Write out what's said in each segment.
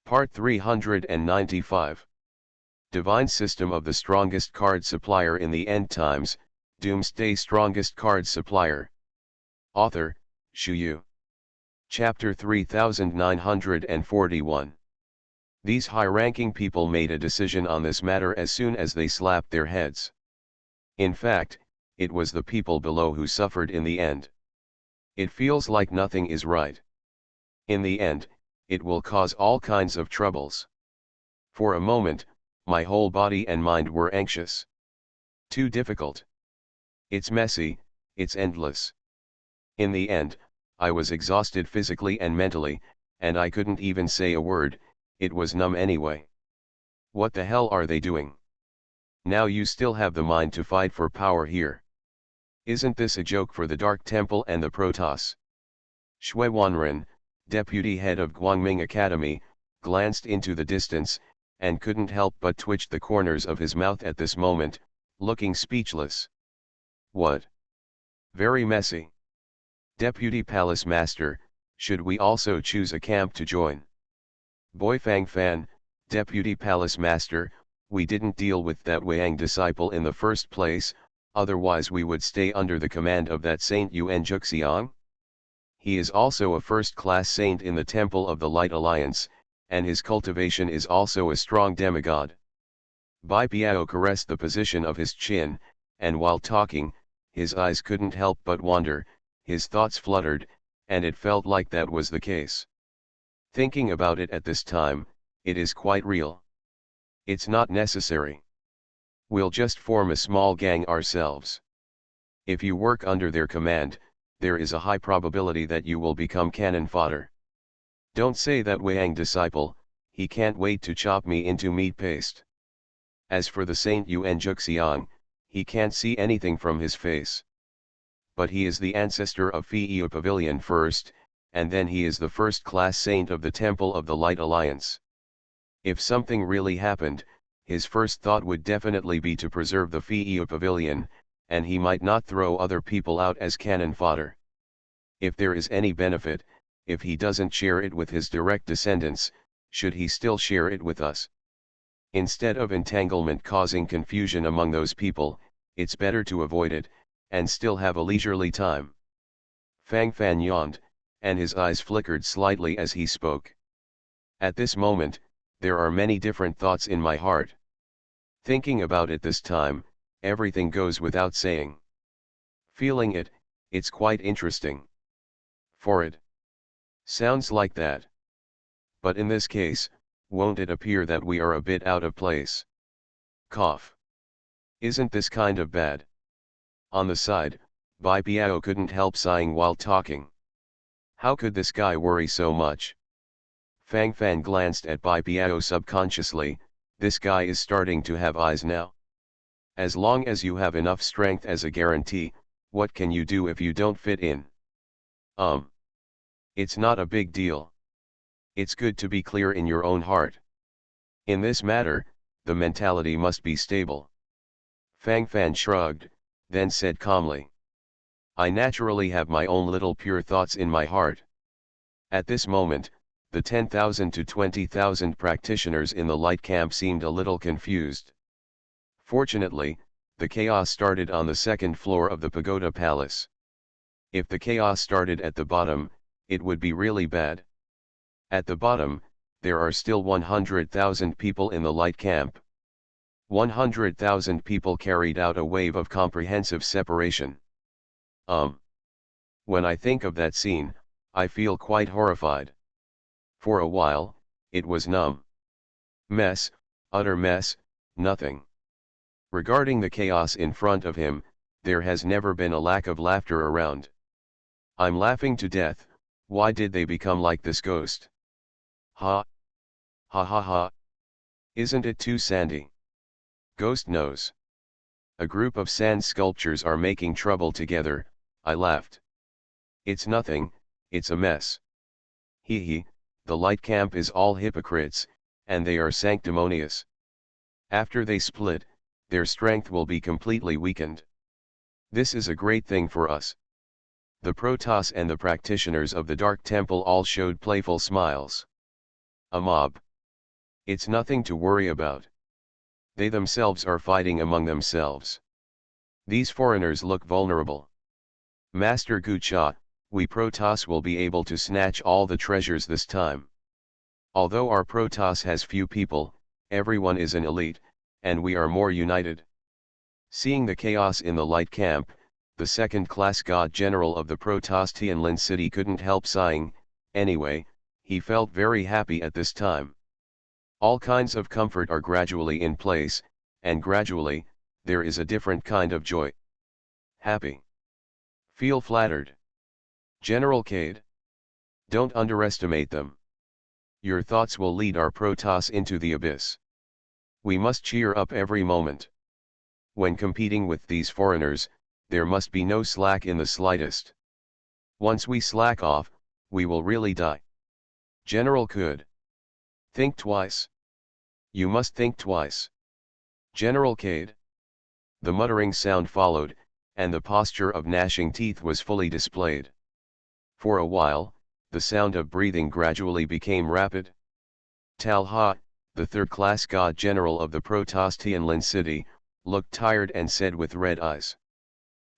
Part 395. Divine System of the Strongest Card Supplier in the End Times, Doomsday Strongest Card Supplier. Author, Shu Yu. Chapter 3941. These high-ranking people made a decision on this matter as soon as they slapped their heads. In fact, it was the people below who suffered in the end. It feels like nothing is right. In the end, it will cause all kinds of troubles. For a moment, my whole body and mind were anxious. Too difficult. It's messy, it's endless. In the end, I was exhausted physically and mentally, and I couldn't even say a word. It was numb anyway. What the hell are they doing? Now you still have the mind to fight for power here. Isn't this a joke for the Dark Temple and the Protoss? Shui Wanren, deputy head of Guangming Academy, glanced into the distance, and couldn't help but twitch the corners of his mouth at this moment, looking speechless. What? Very messy. Deputy Palace Master, should we also choose a camp to join? Boy Fang Fan, Deputy Palace Master, we didn't deal with that Wang disciple in the first place, otherwise we would stay under the command of that Saint Yuan Juxiang. He is also a first-class saint in the Temple of the Light Alliance, and his cultivation is also a strong demigod. Bai Piao caressed the position of his chin, and while talking, his eyes couldn't help but wander, his thoughts fluttered, and it felt like that was the case. Thinking about it at this time, it is quite real. It's not necessary. We'll just form a small gang ourselves. If you work under their command, there is a high probability that you will become cannon fodder. Don't say that Wang disciple, he can't wait to chop me into meat paste. As for the Saint Yuan Juxiang, he can't see anything from his face. But he is the ancestor of Feiyu Pavilion first, and then he is the first-class saint of the Temple of the Light Alliance. If something really happened, his first thought would definitely be to preserve the Feiyu Pavilion, and he might not throw other people out as cannon fodder. If there is any benefit, if he doesn't share it with his direct descendants, should he still share it with us? Instead of entanglement causing confusion among those people, it's better to avoid it, and still have a leisurely time. Fang Fan yawned, and his eyes flickered slightly as he spoke. At this moment, there are many different thoughts in my heart. Thinking about it this time, everything goes without saying. Feeling it, it's quite interesting. For it sounds like that. But in this case, won't it appear that we are a bit out of place? Cough. Isn't this kind of bad? On the side, Bai Piao couldn't help sighing while talking. How could this guy worry so much? Fang Fan glanced at Bai Piao subconsciously. This guy is starting to have eyes now. As long as you have enough strength as a guarantee, what can you do if you don't fit in? It's not a big deal. It's good to be clear in your own heart. In this matter, the mentality must be stable. Fang Fan shrugged, then said calmly. I naturally have my own little pure thoughts in my heart. At this moment, the 10,000 to 20,000 practitioners in the light camp seemed a little confused. Fortunately, the chaos started on the second floor of the Pagoda Palace. If the chaos started at the bottom, it would be really bad. At the bottom, there are still 100,000 people in the light camp. 100,000 people carried out a wave of comprehensive separation. When I think of that scene, I feel quite horrified. For a while, it was numb. Mess, utter mess, nothing. Regarding the chaos in front of him, there has never been a lack of laughter around. I'm laughing to death. Why did they become like this ghost? Ha! Ha ha ha! Isn't it too sandy? Ghost knows. A group of sand sculptures are making trouble together, I laughed. It's nothing, it's a mess. Hee hee, the light camp is all hypocrites, and they are sanctimonious. After they split, their strength will be completely weakened. This is a great thing for us. The Protoss and the practitioners of the Dark Temple all showed playful smiles. A mob. It's nothing to worry about. They themselves are fighting among themselves. These foreigners look vulnerable. Master Gucha, we Protoss will be able to snatch all the treasures this time. Although our Protoss has few people, everyone is an elite, and we are more united. Seeing the chaos in the light camp, the second-class god general of the Protoss Tianlin city couldn't help sighing. Anyway, he felt very happy at this time. All kinds of comfort are gradually in place, and gradually, there is a different kind of joy. Happy. Feel flattered. General Cade. Don't underestimate them. Your thoughts will lead our Protoss into the abyss. We must cheer up every moment. When competing with these foreigners, there must be no slack in the slightest. Once we slack off, we will really die. General Could. Think twice. You must think twice. General Cade. The muttering sound followed, and the posture of gnashing teeth was fully displayed. For a while, the sound of breathing gradually became rapid. Talha, the third-class god general of the Protoss Tianlin city, looked tired and said with red eyes.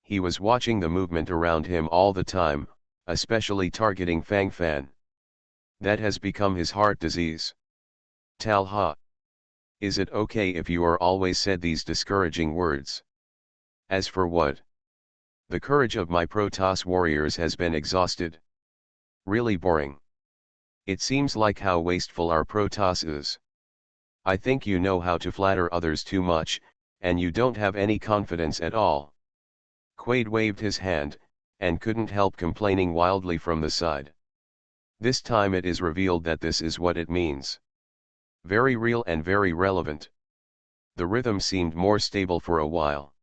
He was watching the movement around him all the time, especially targeting Fang Fan. That has become his heart disease. Talha. Is it okay if you are always said these discouraging words? As for what? The courage of my Protoss warriors has been exhausted. Really boring. It seems like how wasteful our Protoss is. I think you know how to flatter others too much, and you don't have any confidence at all. Quaid waved his hand, and couldn't help complaining wildly from the side. This time it is revealed that this is what it means. Very real and very relevant. The rhythm seemed more stable for a while.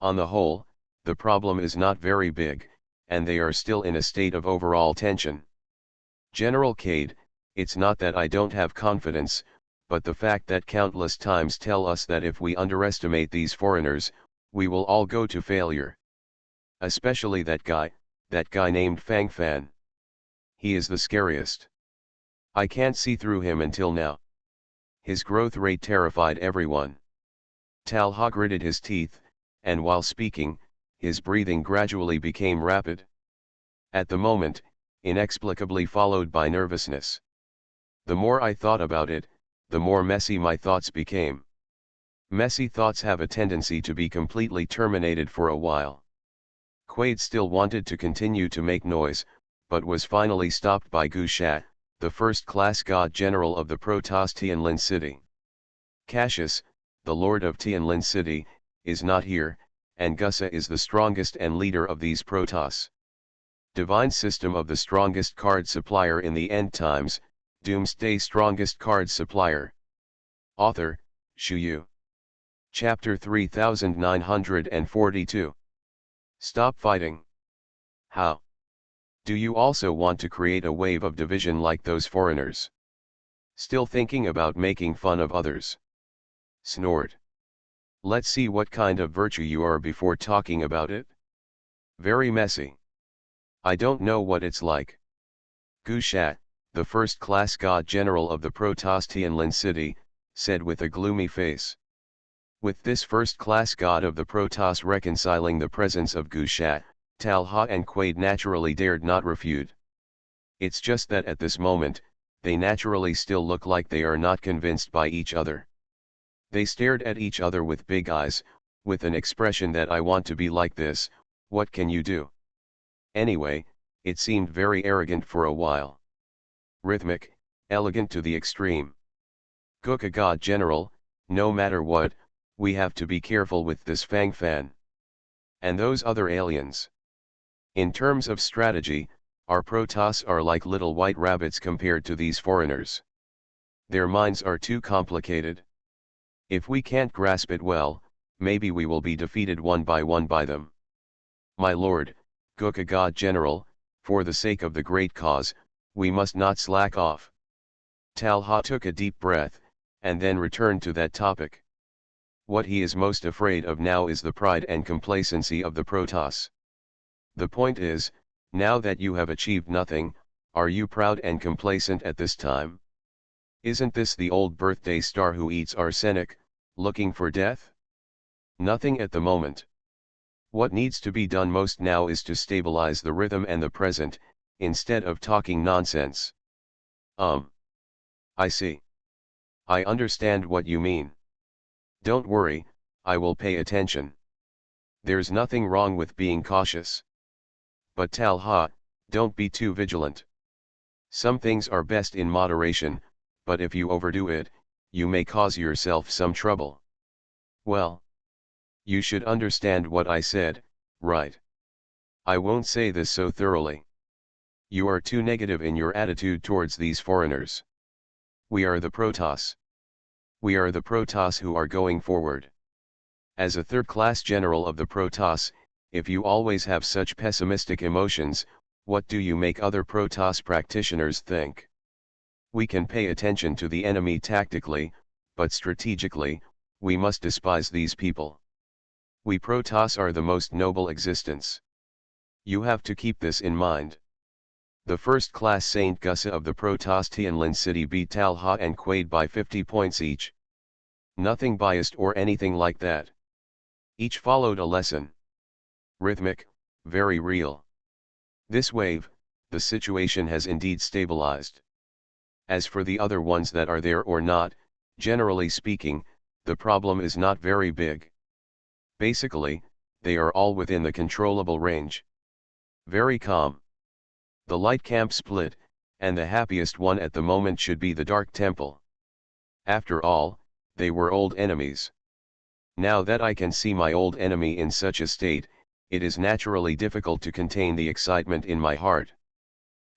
On the whole, the problem is not very big, and they are still in a state of overall tension. General Cade, it's not that I don't have confidence, but the fact that countless times tell us that if we underestimate these foreigners, we will all go to failure. Especially that guy named Fang Fan. He is the scariest. I can't see through him until now. His growth rate terrified everyone. Talha gritted his teeth, and while speaking, his breathing gradually became rapid. At the moment, inexplicably followed by nervousness. The more I thought about it, the more messy my thoughts became. Messy thoughts have a tendency to be completely terminated for a while. Quaid still wanted to continue to make noise, but was finally stopped by Gushat, the first-class god general of the Protoss Tianlin city. Cassius, the lord of Tianlin city, is not here, and Gusa is the strongest and leader of these Protoss. Divine system of the strongest card supplier in the end times, Doomsday strongest card supplier. Author, Shuyu. Chapter 3942. Stop fighting. How? Do you also want to create a wave of division like those foreigners? Still thinking about making fun of others? Snort. Let's see what kind of virtue you are before talking about it. Very messy. I don't know what it's like. Gushat, the first-class god general of the Protoss Tianlin city, said with a gloomy face. With this first-class god of the Protoss reconciling the presence of Gushat, Talha and Quaid naturally dared not refute. It's just that at this moment, they naturally still look like they are not convinced by each other. They stared at each other with big eyes, with an expression that I want to be like this, what can you do? Anyway, it seemed very arrogant for a while. Rhythmic, elegant to the extreme. Guka God General, no matter what, we have to be careful with this Fang Fan. And those other aliens. In terms of strategy, our Protoss are like little white rabbits compared to these foreigners. Their minds are too complicated. If we can't grasp it well, maybe we will be defeated one by them. My lord, Guka God General, for the sake of the great cause, we must not slack off. Talha took a deep breath, and then returned to that topic. What he is most afraid of now is the pride and complacency of the Protoss. The point is, now that you have achieved nothing, are you proud and complacent at this time? Isn't this the old birthday star who eats arsenic, looking for death? Nothing at the moment. What needs to be done most now is to stabilize the rhythm and the present, instead of talking nonsense. I see. I understand what you mean. Don't worry, I will pay attention. There's nothing wrong with being cautious. But Talha, don't be too vigilant. Some things are best in moderation, but if you overdo it, you may cause yourself some trouble. Well, you should understand what I said, right? I won't say this so thoroughly. You are too negative in your attitude towards these foreigners. We are the Protoss. We are the Protoss who are going forward. As a third-class general of the Protoss, if you always have such pessimistic emotions, what do you make other Protoss practitioners think? We can pay attention to the enemy tactically, but strategically, we must despise these people. We Protoss are the most noble existence. You have to keep this in mind. The first-class Saint Gussa of the Protoss Tianlin City beat Talha and Quaid by 50 points each. Nothing biased or anything like that. Each followed a lesson. Rhythmic, very real. This wave, the situation has indeed stabilized. As for the other ones that are there or not, generally speaking, the problem is not very big. Basically, they are all within the controllable range. Very calm. The light camp split, and the happiest one at the moment should be the Dark Temple. After all, they were old enemies. Now that I can see my old enemy in such a state, it is naturally difficult to contain the excitement in my heart.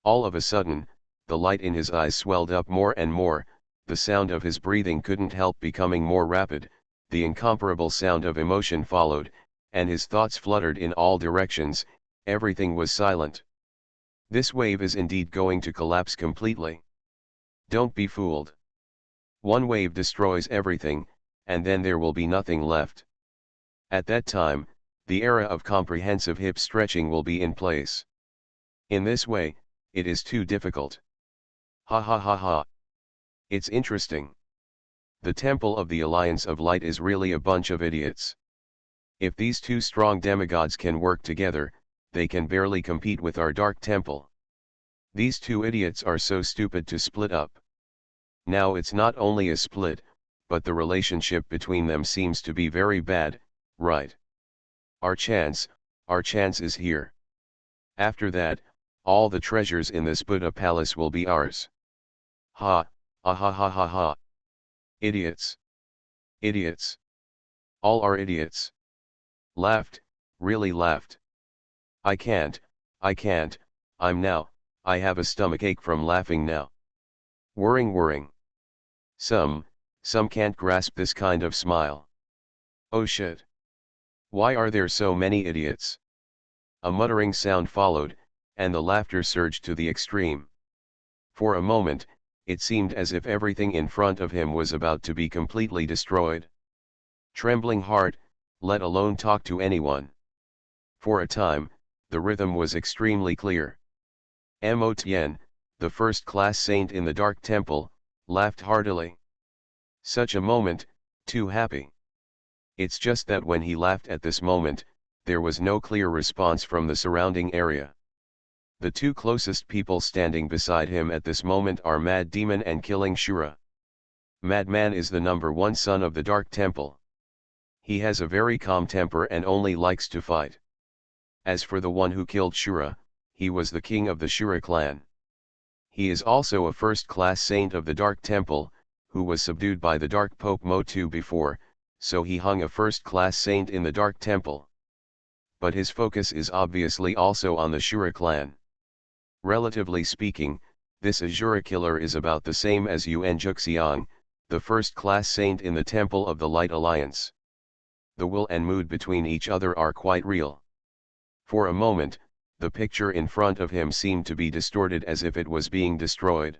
All of a sudden, the light in his eyes swelled up more and more, the sound of his breathing couldn't help becoming more rapid, the incomparable sound of emotion followed, and his thoughts fluttered in all directions, everything was silent. This wave is indeed going to collapse completely. Don't be fooled. One wave destroys everything, and then there will be nothing left. At that time, the era of comprehensive hip stretching will be in place. In this way, it is too difficult. Ha ha ha ha. It's interesting. The Temple of the Alliance of Light is really a bunch of idiots. If these two strong demigods can work together, they can barely compete with our Dark Temple. These two idiots are so stupid to split up. Now it's not only a split, but the relationship between them seems to be very bad, right? Our chance is here. After that, all the treasures in this Buddha palace will be ours. Ha, ah ha ha ha ha. Idiots. Idiots. All are idiots. Laughed, really laughed. I can't, I have a stomachache from laughing now. Whirring. Some can't grasp this kind of smile. Oh shit. Why are there so many idiots? A muttering sound followed, and the laughter surged to the extreme. For a moment, it seemed as if everything in front of him was about to be completely destroyed. Trembling heart, let alone talk to anyone. For a time, the rhythm was extremely clear. Mo Tien, the first-class saint in the Dark Temple, laughed heartily. Such a moment, too happy. It's just that when he laughed at this moment, there was no clear response from the surrounding area. The two closest people standing beside him at this moment are Mad Demon and Killing Shura. Madman is the #1 son of the Dark Temple. He has a very calm temper and only likes to fight. As for the one who killed Shura, he was the king of the Shura clan. He is also a first-class saint of the Dark Temple, who was subdued by the Dark Pope Motu before, so he hung a first-class saint in the Dark Temple. But his focus is obviously also on the Shura clan. Relatively speaking, this Azura killer is about the same as Yuan Juxiang, the first-class saint in the Temple of the Light Alliance. The will and mood between each other are quite real. For a moment, the picture in front of him seemed to be distorted as if it was being destroyed.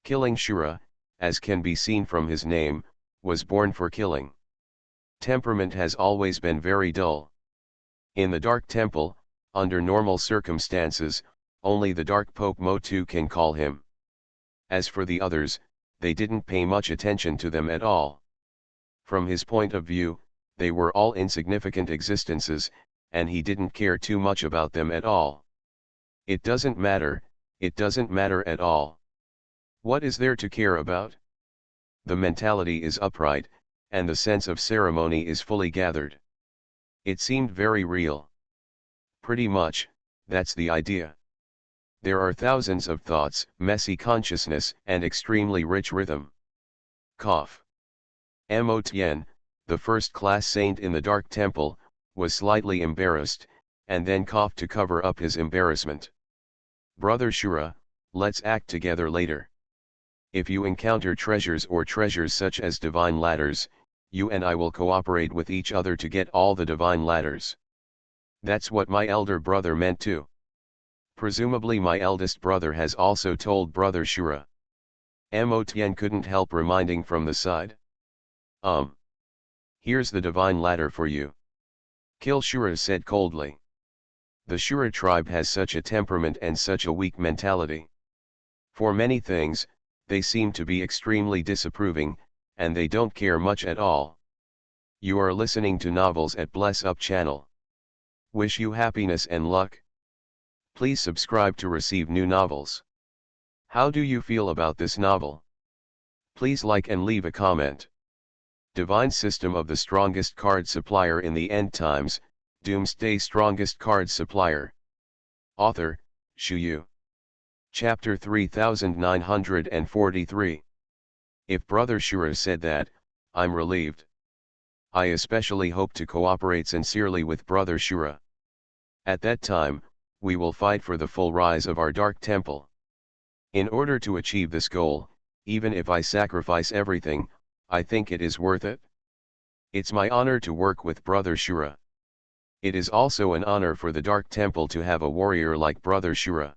Killing Shura, as can be seen from his name, was born for killing. Temperament has always been very dull. In the Dark Temple, under normal circumstances, only the Dark Pope Motu can call him. As for the others, they didn't pay much attention to them at all. From his point of view, they were all insignificant existences, and he didn't care too much about them at all. It doesn't matter at all. What is there to care about? The mentality is upright, and the sense of ceremony is fully gathered. It seemed very real. Pretty much, that's the idea. There are thousands of thoughts, messy consciousness, and extremely rich rhythm. Cough. Mo Tien, the first-class saint in the Dark Temple, was slightly embarrassed, and then coughed to cover up his embarrassment. Brother Shura, let's act together later. If you encounter treasures or treasures such as divine ladders, you and I will cooperate with each other to get all the divine ladders. That's what my elder brother meant too. Presumably my eldest brother has also told Brother Shura. Mo Tien couldn't help reminding from the side. Here's the divine ladder for you. Kil Shura said coldly. The Shura tribe has such a temperament and such a weak mentality. For many things, they seem to be extremely disapproving, and they don't care much at all. You are listening to Novels at Bless Up channel. Wish you happiness and luck. Please subscribe to receive new novels. How do you feel about this novel? Please like and leave a comment. Divine System of the Strongest Card Supplier in the End Times, Doomsday Strongest Card Supplier. Author, Shu Yu. Chapter 3943. If Brother Shura said that, I'm relieved. I especially hope to cooperate sincerely with Brother Shura. At that time, we will fight for the full rise of our Dark Temple. In order to achieve this goal, even if I sacrifice everything, I think it is worth it. It's my honor to work with Brother Shura. It is also an honor for the Dark Temple to have a warrior like Brother Shura.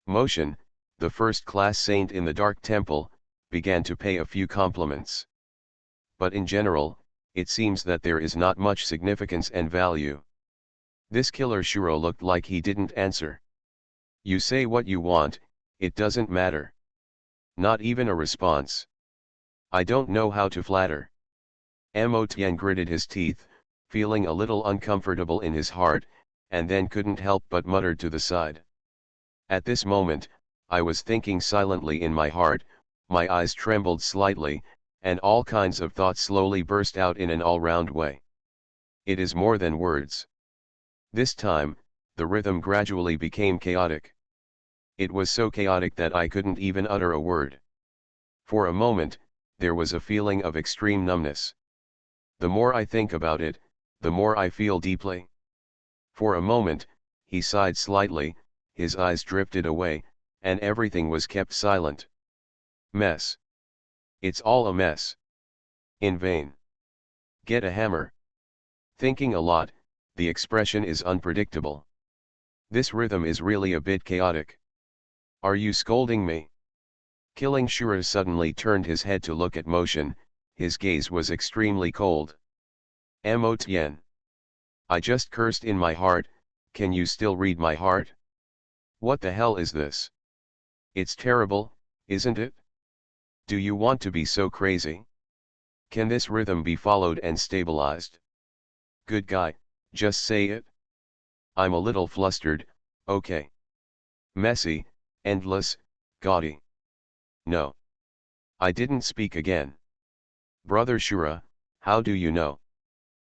Motion, the first-class saint in the Dark Temple, began to pay a few compliments. But in general, it seems that there is not much significance and value. This killer Shura looked like he didn't answer. You say what you want, it doesn't matter. Not even a response. I don't know how to flatter. Mo Tien gritted his teeth, feeling a little uncomfortable in his heart, and then couldn't help but muttered to the side. At this moment, I was thinking silently in my heart, my eyes trembled slightly, and all kinds of thoughts slowly burst out in an all-round way. It is more than words. This time, the rhythm gradually became chaotic. It was so chaotic that I couldn't even utter a word. For a moment, there was a feeling of extreme numbness. The more I think about it, the more I feel deeply. For a moment, he sighed slightly, his eyes drifted away, and everything was kept silent. Mess. It's all a mess. In vain. Get a hammer. Thinking a lot, the expression is unpredictable. This rhythm is really a bit chaotic. Are you scolding me? Killing Shura suddenly turned his head to look at Motion, his gaze was extremely cold. Mo Tien. I just cursed in my heart, can you still read my heart? What the hell is this? It's terrible, isn't it? Do you want to be so crazy? Can this rhythm be followed and stabilized? Good guy, just say it. I'm a little flustered, okay. Messy, endless, gaudy. No. I didn't speak again. Brother Shura, how do you know?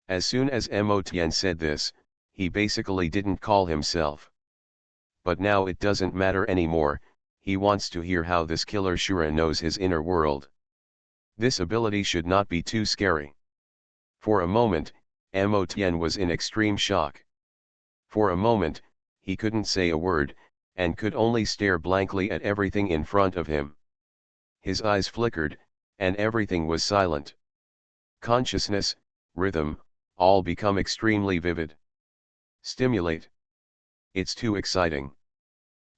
As soon as Mo Tien said this, he basically didn't call himself. But now it doesn't matter anymore, he wants to hear how this killer Shura knows his inner world. This ability should not be too scary. For a moment, Mo Tien was in extreme shock. For a moment, he couldn't say a word, and could only stare blankly at everything in front of him. His eyes flickered, and everything was silent. Consciousness, rhythm, all become extremely vivid. Stimulate. It's too exciting.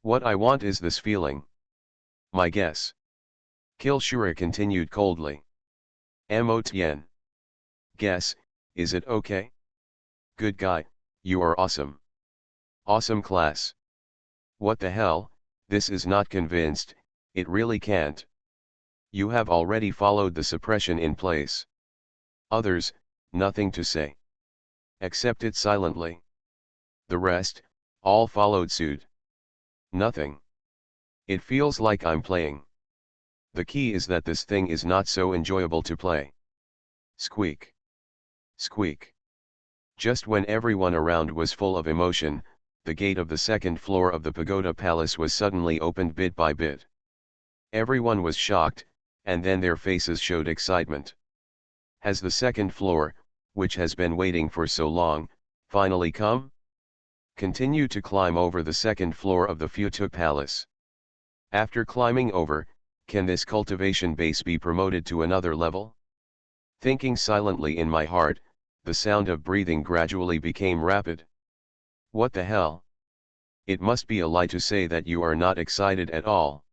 What I want is this feeling. My guess. Kil Shura continued coldly. Mo Tien. Guess, is it okay? Good guy, you are awesome. Awesome class. What the hell, this is not convinced, it really can't. You have already followed the suppression in place. Others, nothing to say. Accept it silently. The rest, all followed suit. Nothing. It feels like I'm playing. The key is that this thing is not so enjoyable to play. Squeak. Squeak. Just when everyone around was full of emotion, the gate of the second floor of the pagoda palace was suddenly opened bit by bit. Everyone was shocked, and then their faces showed excitement. Has the second floor, which has been waiting for so long, finally come? Continue to climb over the second floor of the Futuk Palace. After climbing over, can this cultivation base be promoted to another level? Thinking silently in my heart, the sound of breathing gradually became rapid. What the hell? It must be a lie to say that you are not excited at all.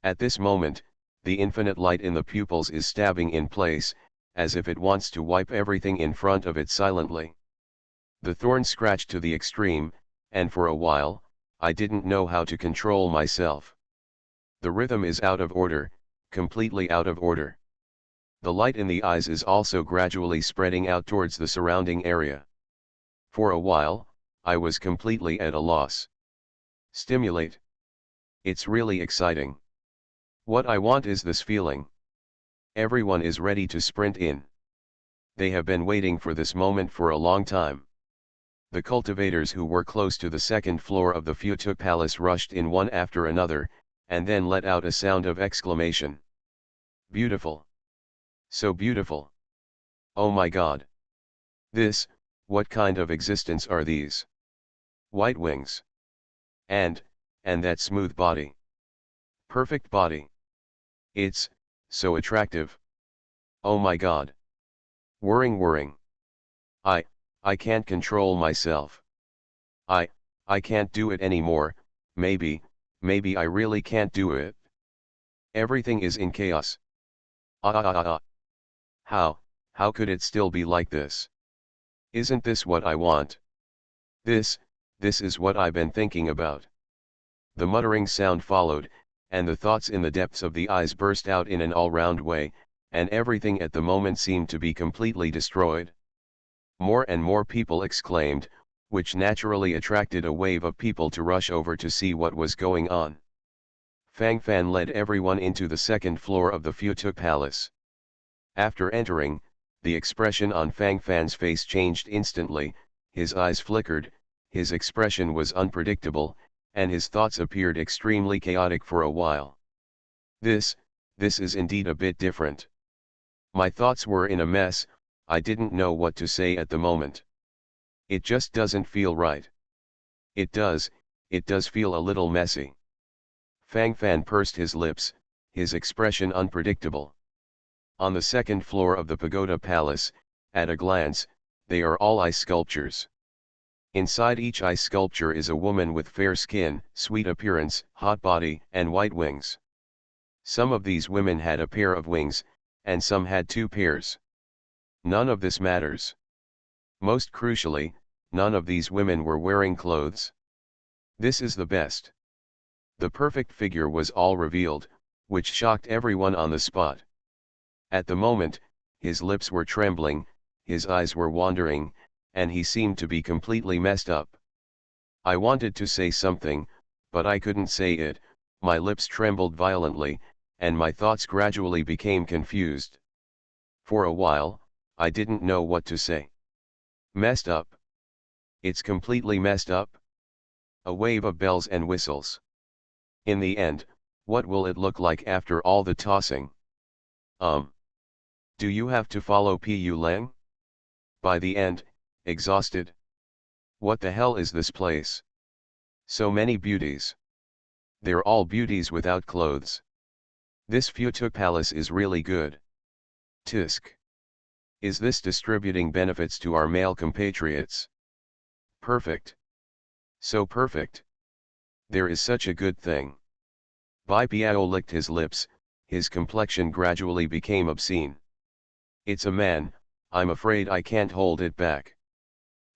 At this moment, the infinite light in the pupils is stabbing in place, as if it wants to wipe everything in front of it silently. The thorn scratched to the extreme, and for a while, I didn't know how to control myself. The rhythm is out of order, completely out of order. The light in the eyes is also gradually spreading out towards the surrounding area. For a while, I was completely at a loss. Stimulate. It's really exciting. What I want is this feeling. Everyone is ready to sprint in. They have been waiting for this moment for a long time. The cultivators who were close to the second floor of the Futuk Palace rushed in one after another, and then let out a sound of exclamation. Beautiful. So beautiful. Oh my God. What kind of existence are these? White wings. And that smooth body. Perfect body. It's so attractive. Oh my God. Whirring. I can't control myself. I can't do it anymore. Maybe I really can't do it. Everything is in chaos. How could it still be like this? Isn't this what I want? This is what I've been thinking about. The muttering sound followed, and the thoughts in the depths of the eyes burst out in an all-round way, and everything at the moment seemed to be completely destroyed. More and more people exclaimed, which naturally attracted a wave of people to rush over to see what was going on. Fang Fan led everyone into the second floor of the Futuk Palace. After entering, the expression on Fang Fan's face changed instantly, his eyes flickered, his expression was unpredictable, and his thoughts appeared extremely chaotic for a while. This is indeed a bit different. My thoughts were in a mess. I didn't know what to say at the moment. It just doesn't feel right. It does feel a little messy. Fang Fan pursed his lips, his expression unpredictable. On the second floor of the Pagoda Palace, at a glance, they are all ice sculptures. Inside each ice sculpture is a woman with fair skin, sweet appearance, hot body, and white wings. Some of these women had a pair of wings, and some had 2 pairs. None of this matters. Most crucially, none of these women were wearing clothes. This is the best. The perfect figure was all revealed, which shocked everyone on the spot. At the moment, his lips were trembling, his eyes were wandering, and he seemed to be completely messed up. I wanted to say something, but I couldn't say it. My lips trembled violently, and my thoughts gradually became confused. For a while, I didn't know what to say. Messed up. It's completely messed up. A wave of bells and whistles. In the end, what will it look like after all the tossing? Do you have to follow Pu Leng? By the end, exhausted. What the hell is this place? So many beauties. They're all beauties without clothes. This Futuk Palace is really good. Tisk. Is this distributing benefits to our male compatriots? Perfect. So perfect. There is such a good thing. Bai Piao licked his lips, his complexion gradually became obscene. It's a man, I'm afraid I can't hold it back.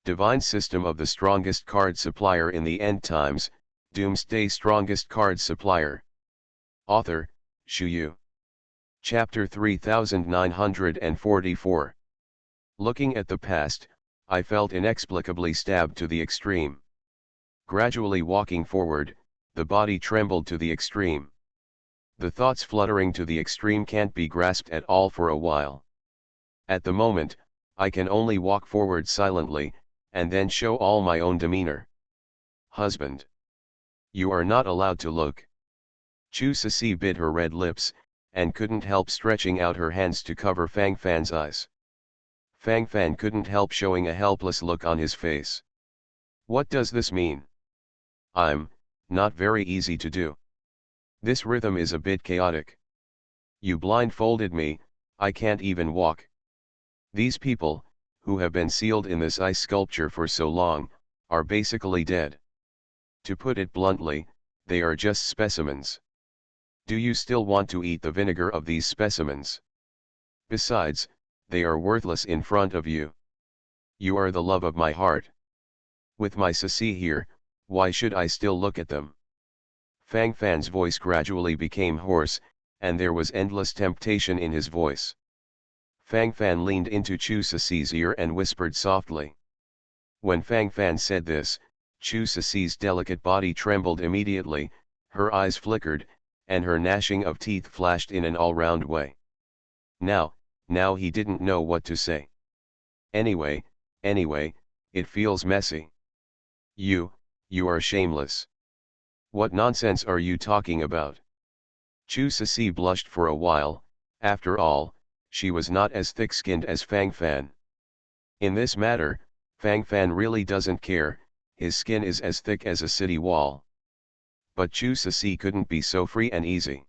Divine system of the strongest card supplier in the end times, Doomsday strongest card supplier. Author, Shu Yu. Chapter 3944. Looking at the past, I felt inexplicably stabbed to the extreme. Gradually walking forward, the body trembled to the extreme. The thoughts fluttering to the extreme can't be grasped at all for a while. At the moment, I can only walk forward silently, and then show all my own demeanor. Husband. You are not allowed to look. Chu Ceci bit her red lips, and couldn't help stretching out her hands to cover Fang Fan's eyes. Fang Fan couldn't help showing a helpless look on his face. What does this mean? I'm not very easy to do. This rhythm is a bit chaotic. You blindfolded me, I can't even walk. These people, who have been sealed in this ice sculpture for so long, are basically dead. To put it bluntly, they are just specimens. Do you still want to eat the vinegar of these specimens? Besides, they are worthless in front of you. You are the love of my heart. With my Ceci here, why should I still look at them? Fang Fan's voice gradually became hoarse, and there was endless temptation in his voice. Fang Fan leaned into Chu Ceci's ear and whispered softly. When Fang Fan said this, Chu Ceci's delicate body trembled immediately, her eyes flickered, and her gnashing of teeth flashed in an all-round way. Now he didn't know what to say. Anyway, it feels messy. You are shameless. What nonsense are you talking about? Chu Ceci blushed for a while. After all, she was not as thick-skinned as Fang Fan. In this matter, Fang Fan really doesn't care, his skin is as thick as a city wall. But Chu Ceci couldn't be so free and easy.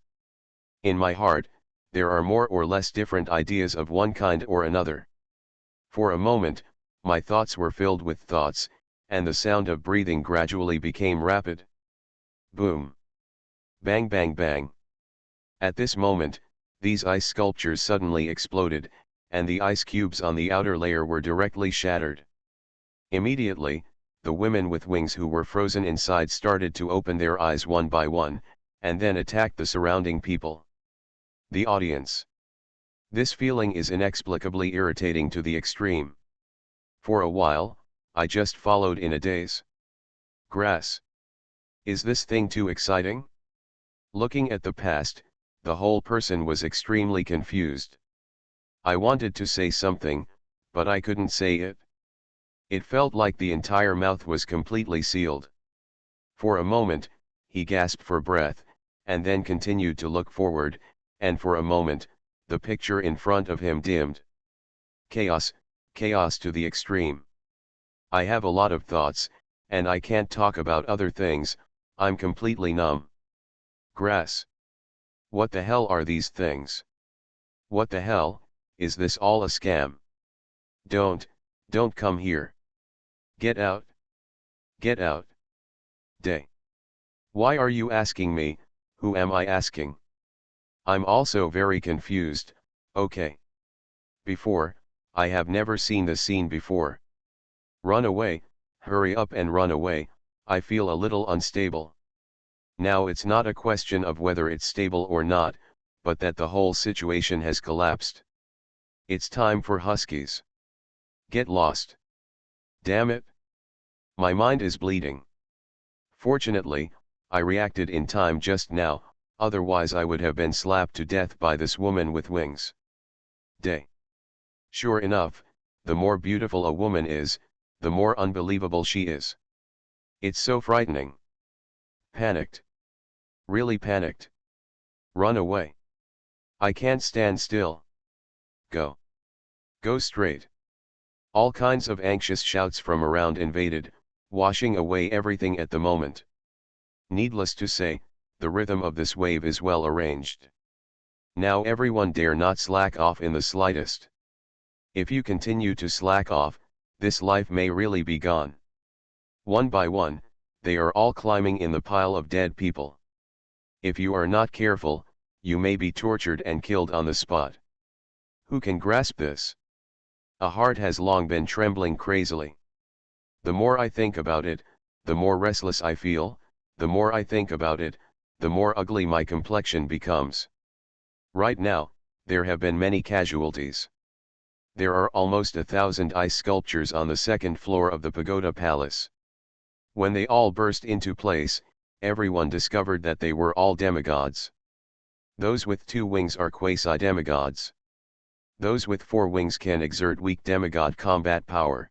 In my heart, there are more or less different ideas of one kind or another. For a moment, my thoughts were filled with thoughts, and the sound of breathing gradually became rapid. Boom. Bang bang bang. At this moment, these ice sculptures suddenly exploded, and the ice cubes on the outer layer were directly shattered. Immediately, the women with wings who were frozen inside started to open their eyes one by one, and then attacked the surrounding people. The audience. This feeling is inexplicably irritating to the extreme. For a while, I just followed in a daze. Grass. Is this thing too exciting? Looking at the past, the whole person was extremely confused. I wanted to say something, but I couldn't say it. It felt like the entire mouth was completely sealed. For a moment, he gasped for breath, and then continued to look forward, and for a moment, the picture in front of him dimmed. Chaos to the extreme. I have a lot of thoughts, and I can't talk about other things, I'm completely numb. Grass. What the hell are these things? What the hell, is this all a scam? Don't come here. Get out. Get out. Day. Why are you asking me, who am I asking? I'm also very confused, okay. Before, I have never seen this scene before. Run away, hurry up and run away, I feel a little unstable. Now it's not a question of whether it's stable or not, but that the whole situation has collapsed. It's time for huskies. Get lost. Damn it. My mind is bleeding. Fortunately, I reacted in time just now, otherwise I would have been slapped to death by this woman with wings. Day. Sure enough, the more beautiful a woman is, the more unbelievable she is. It's so frightening. Panicked. Really panicked. Run away. I can't stand still. Go. Go straight. All kinds of anxious shouts from around invaded, washing away everything at the moment. Needless to say, the rhythm of this wave is well arranged. Now everyone dare not slack off in the slightest. If you continue to slack off, this life may really be gone. One by one, they are all climbing in the pile of dead people. If you are not careful, you may be tortured and killed on the spot. Who can grasp this? A heart has long been trembling crazily. The more I think about it, the more restless I feel, the more I think about it, the more ugly my complexion becomes. Right now, There have been many casualties. There are almost 1,000 ice sculptures on the second floor of the pagoda palace. When they all burst into place, everyone discovered that they were all demigods. Those with 2 wings are quasi-demigods. Those with 4 wings can exert weak demigod combat power.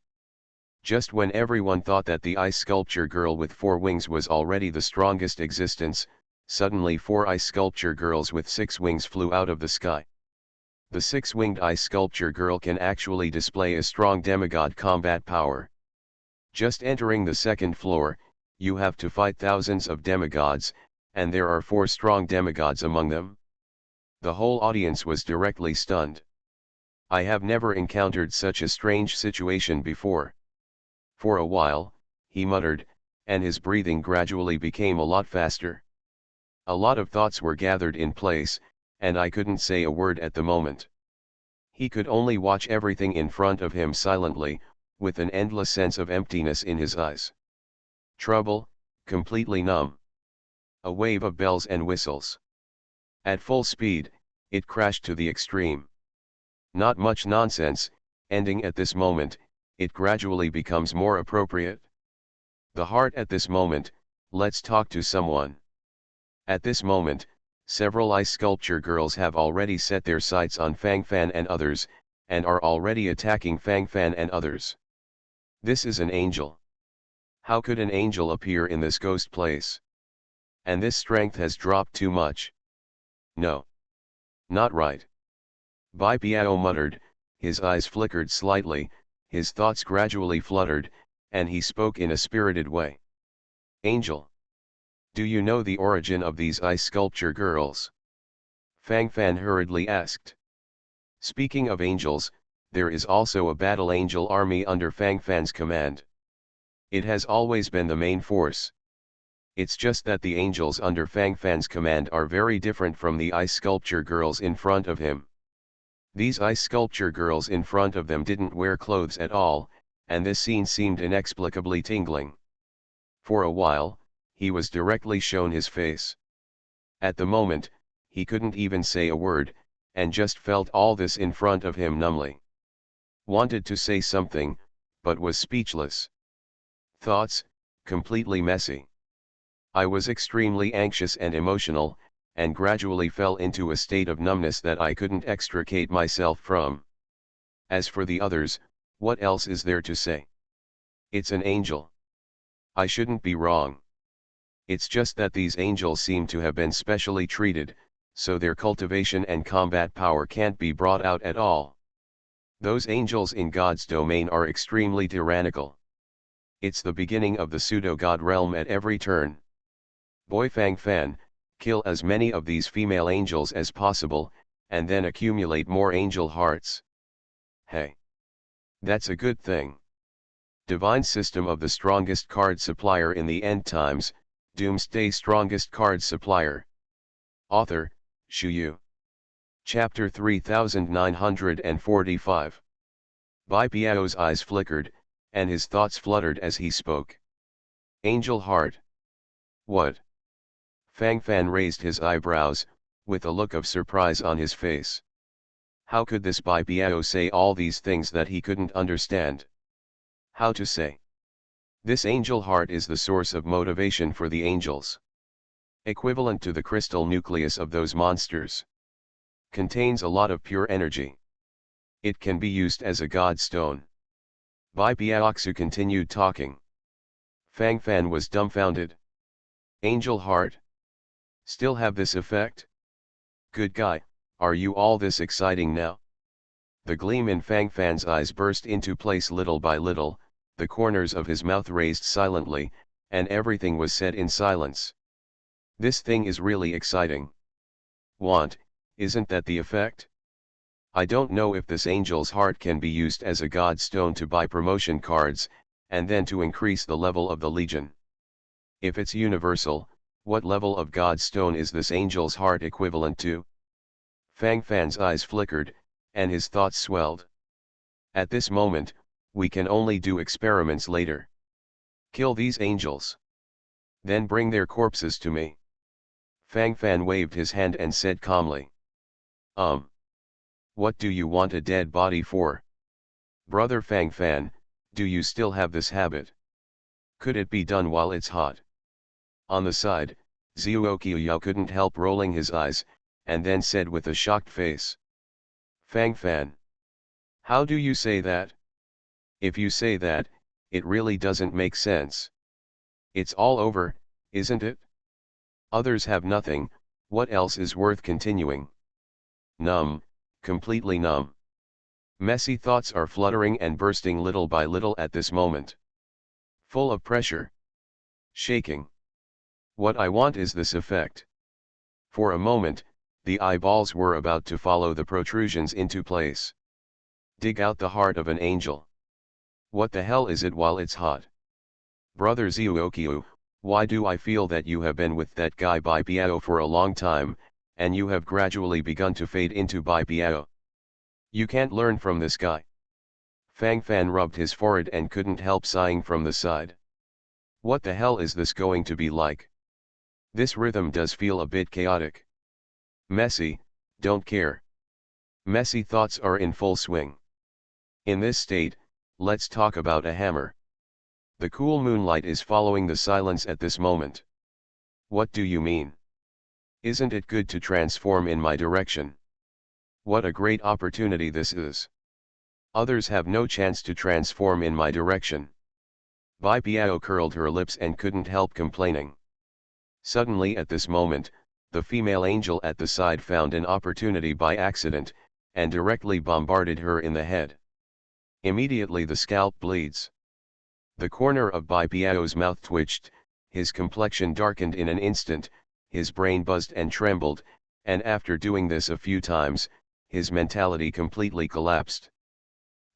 Just when everyone thought that the ice sculpture girl with 4 wings was already the strongest existence, suddenly 4 ice sculpture girls with 6 wings flew out of the sky. The 6-winged ice sculpture girl can actually display a strong demigod combat power. Just entering the second floor, you have to fight thousands of demigods, and there are 4 strong demigods among them. The whole audience was directly stunned. I have never encountered such a strange situation before. For a while, he muttered, and his breathing gradually became a lot faster. A lot of thoughts were gathered in place, and I couldn't say a word at the moment. He could only watch everything in front of him silently, with an endless sense of emptiness in his eyes. Trouble, completely numb. A wave of bells and whistles. At full speed, it crashed to the extreme. Not much nonsense, ending at this moment, it gradually becomes more appropriate. The heart at this moment, let's talk to someone. At this moment, several ice sculpture girls have already set their sights on Fang Fan and others, and are already attacking Fang Fan and others. This is an angel. How could an angel appear in this ghost place? And this strength has dropped too much. No. Not right. Bai Piao muttered, his eyes flickered slightly, his thoughts gradually fluttered, and he spoke in a spirited way. Angel. Do you know the origin of these ice sculpture girls? Fang Fan hurriedly asked. Speaking of angels, there is also a battle angel army under Fang Fan's command. It has always been the main force. It's just that the angels under Fang Fan's command are very different from the ice sculpture girls in front of him. These ice sculpture girls in front of them didn't wear clothes at all, and this scene seemed inexplicably tingling. For a while, he was directly shown his face. At the moment, he couldn't even say a word, and just felt all this in front of him numbly. Wanted to say something, but was speechless. Thoughts, completely messy. I was extremely anxious and emotional, and gradually fell into a state of numbness that I couldn't extricate myself from. As for the others, what else is there to say? It's an angel. I shouldn't be wrong. It's just that these angels seem to have been specially treated, so their cultivation and combat power can't be brought out at all. Those angels in God's domain are extremely tyrannical. It's the beginning of the pseudo-god realm at every turn. Boy Fang Fan, kill as many of these female angels as possible, and then accumulate more angel hearts. Hey. That's a good thing. Divine system of the strongest card supplier in the end times, Doomsday strongest card supplier. Author, Shu Yu. Chapter 3945. Bai Piao's eyes flickered, and his thoughts fluttered as he spoke. Angel heart. What? Fang Fan raised his eyebrows, with a look of surprise on his face. How could this Bai Piao say all these things that he couldn't understand? How to say? This angel heart is the source of motivation for the angels. Equivalent to the crystal nucleus of those monsters. Contains a lot of pure energy. It can be used as a god stone. Bai Piaoxu continued talking. Fang Fan was dumbfounded. Angel heart? Still have this effect? Good guy, are you all this exciting now? The gleam in Fang Fan's eyes burst into place little by little, the corners of his mouth raised silently, and everything was said in silence. This thing is really exciting. Want, isn't that the effect? I don't know if this angel's heart can be used as a god stone to buy promotion cards, and then to increase the level of the legion. If it's universal, what level of god stone is this angel's heart equivalent to? Fang Fan's eyes flickered, and his thoughts swelled. At this moment, we can only do experiments later. Kill these angels. Then bring their corpses to me. Fang Fan waved his hand and said calmly. What do you want a dead body for? Brother Fang Fan, do you still have this habit? Could it be done while it's hot? On the side, Zhuoqiu couldn't help rolling his eyes, and then said with a shocked face. Fang Fan. How do you say that? If you say that, it really doesn't make sense. It's all over, isn't it? Others have nothing, what else is worth continuing? Numb, completely numb. Messy thoughts are fluttering and bursting little by little at this moment. Full of pressure. Shaking. What I want is this effect. For a moment, the eyeballs were about to follow the protrusions into place. Dig out the heart of an angel. What the hell is it while it's hot? Brother Zhuoqiu, why do I feel that you have been with that guy Bai Biao for a long time, and you have gradually begun to fade into Bai Biao? You can't learn from this guy. Fang Fan rubbed his forehead and couldn't help sighing from the side. What the hell is this going to be like? This rhythm does feel a bit chaotic. Messy, don't care. Messy thoughts are in full swing. In this state, let's talk about a hammer. The cool moonlight is following the silence at this moment. What do you mean? Isn't it good to transform in my direction? What a great opportunity this is. Others have no chance to transform in my direction. Bai Biao curled her lips and couldn't help complaining. Suddenly at this moment, the female angel at the side found an opportunity by accident, and directly bombarded her in the head. Immediately the scalp bleeds. The corner of Bai Biao's mouth twitched, his complexion darkened in an instant, his brain buzzed and trembled, and after doing this a few times, his mentality completely collapsed.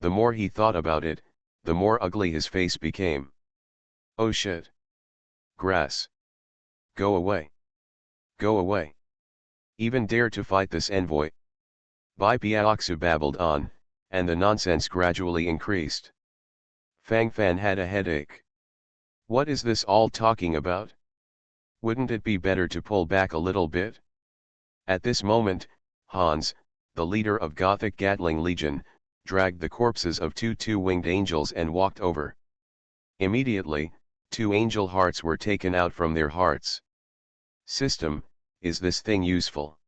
The more he thought about it, the more ugly his face became. Oh shit. Grass. Go away. Go away. Even dare to fight this envoy? Bai Biaoxu babbled on, and the nonsense gradually increased. Fang Fan had a headache. What is this all talking about? Wouldn't it be better to pull back a little bit? At this moment, Hans, the leader of Gothic Gatling Legion, dragged the corpses of two two-winged angels and walked over. Immediately, 2 angel hearts were taken out from their hearts. System, is this thing useful?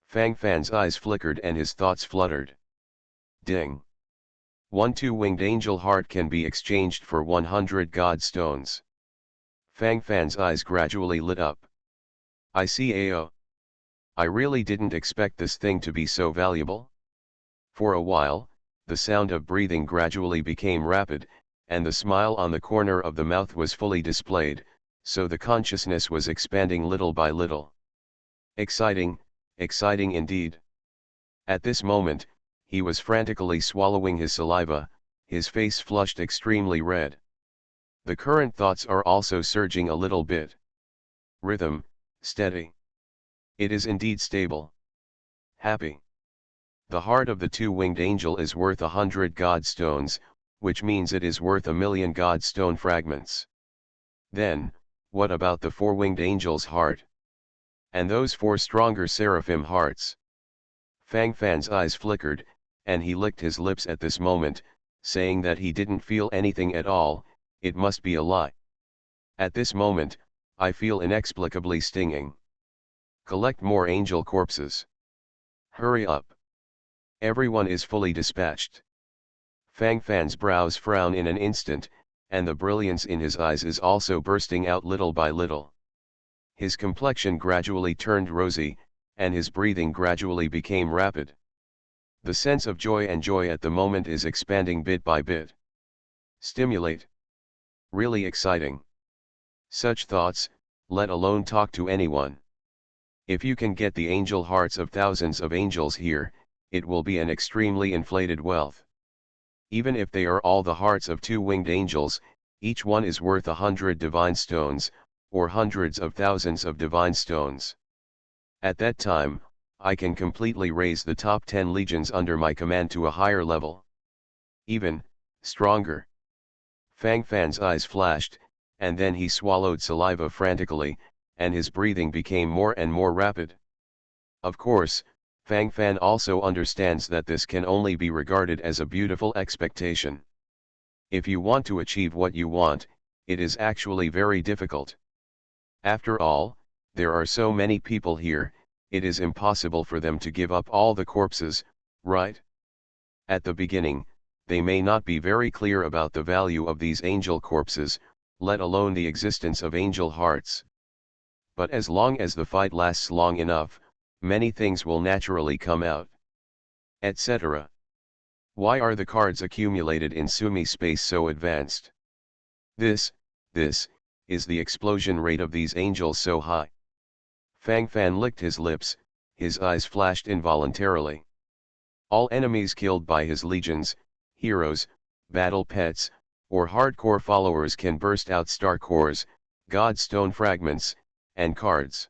Fang Fan's eyes flickered and his thoughts fluttered. Ding. 1 two-winged angel heart can be exchanged for 100 god stones. Fang Fan's eyes gradually lit up. I see AO. I really didn't expect this thing to be so valuable. For a while, the sound of breathing gradually became rapid, and the smile on the corner of the mouth was fully displayed, so the consciousness was expanding little by little. Exciting, exciting indeed. At this moment, he was frantically swallowing his saliva, his face flushed extremely red. The current thoughts are also surging a little bit. Rhythm, steady. It is indeed stable. Happy. The heart of the two-winged angel is worth 100 god stones, which means it is worth 1,000,000 god stone fragments. Then, what about the 4-winged angel's heart? And those 4 stronger seraphim hearts? Fang Fan's eyes flickered, and he licked his lips at this moment, saying that he didn't feel anything at all, it must be a lie. At this moment, I feel inexplicably stinging. Collect more angel corpses. Hurry up. Everyone is fully dispatched. Fang Fan's brows frown in an instant, and the brilliance in his eyes is also bursting out little by little. His complexion gradually turned rosy, and his breathing gradually became rapid. The sense of joy at the moment is expanding bit by bit. Stimulate. Really exciting. Such thoughts, let alone talk to anyone. If you can get the angel hearts of thousands of angels here, it will be an extremely inflated wealth. Even if they are all the hearts of 2-winged angels, each one is worth 100 divine stones, or hundreds of thousands of divine stones. At that time, I can completely raise the top 10 legions under my command to a higher level. Even, stronger. Fang Fan's eyes flashed, and then he swallowed saliva frantically, and his breathing became more and more rapid. Of course, Fang Fan also understands that this can only be regarded as a beautiful expectation. If you want to achieve what you want, it is actually very difficult. After all, there are so many people here, it is impossible for them to give up all the corpses, right? At the beginning, they may not be very clear about the value of these angel corpses, let alone the existence of angel hearts. But as long as the fight lasts long enough, many things will naturally come out, etc. Why are the cards accumulated in Sumi space so advanced? This is the explosion rate of these angels so high. Fang Fan licked his lips, his eyes flashed involuntarily. All enemies killed by his legions, heroes, battle pets, or hardcore followers can burst out star cores, godstone fragments, and cards.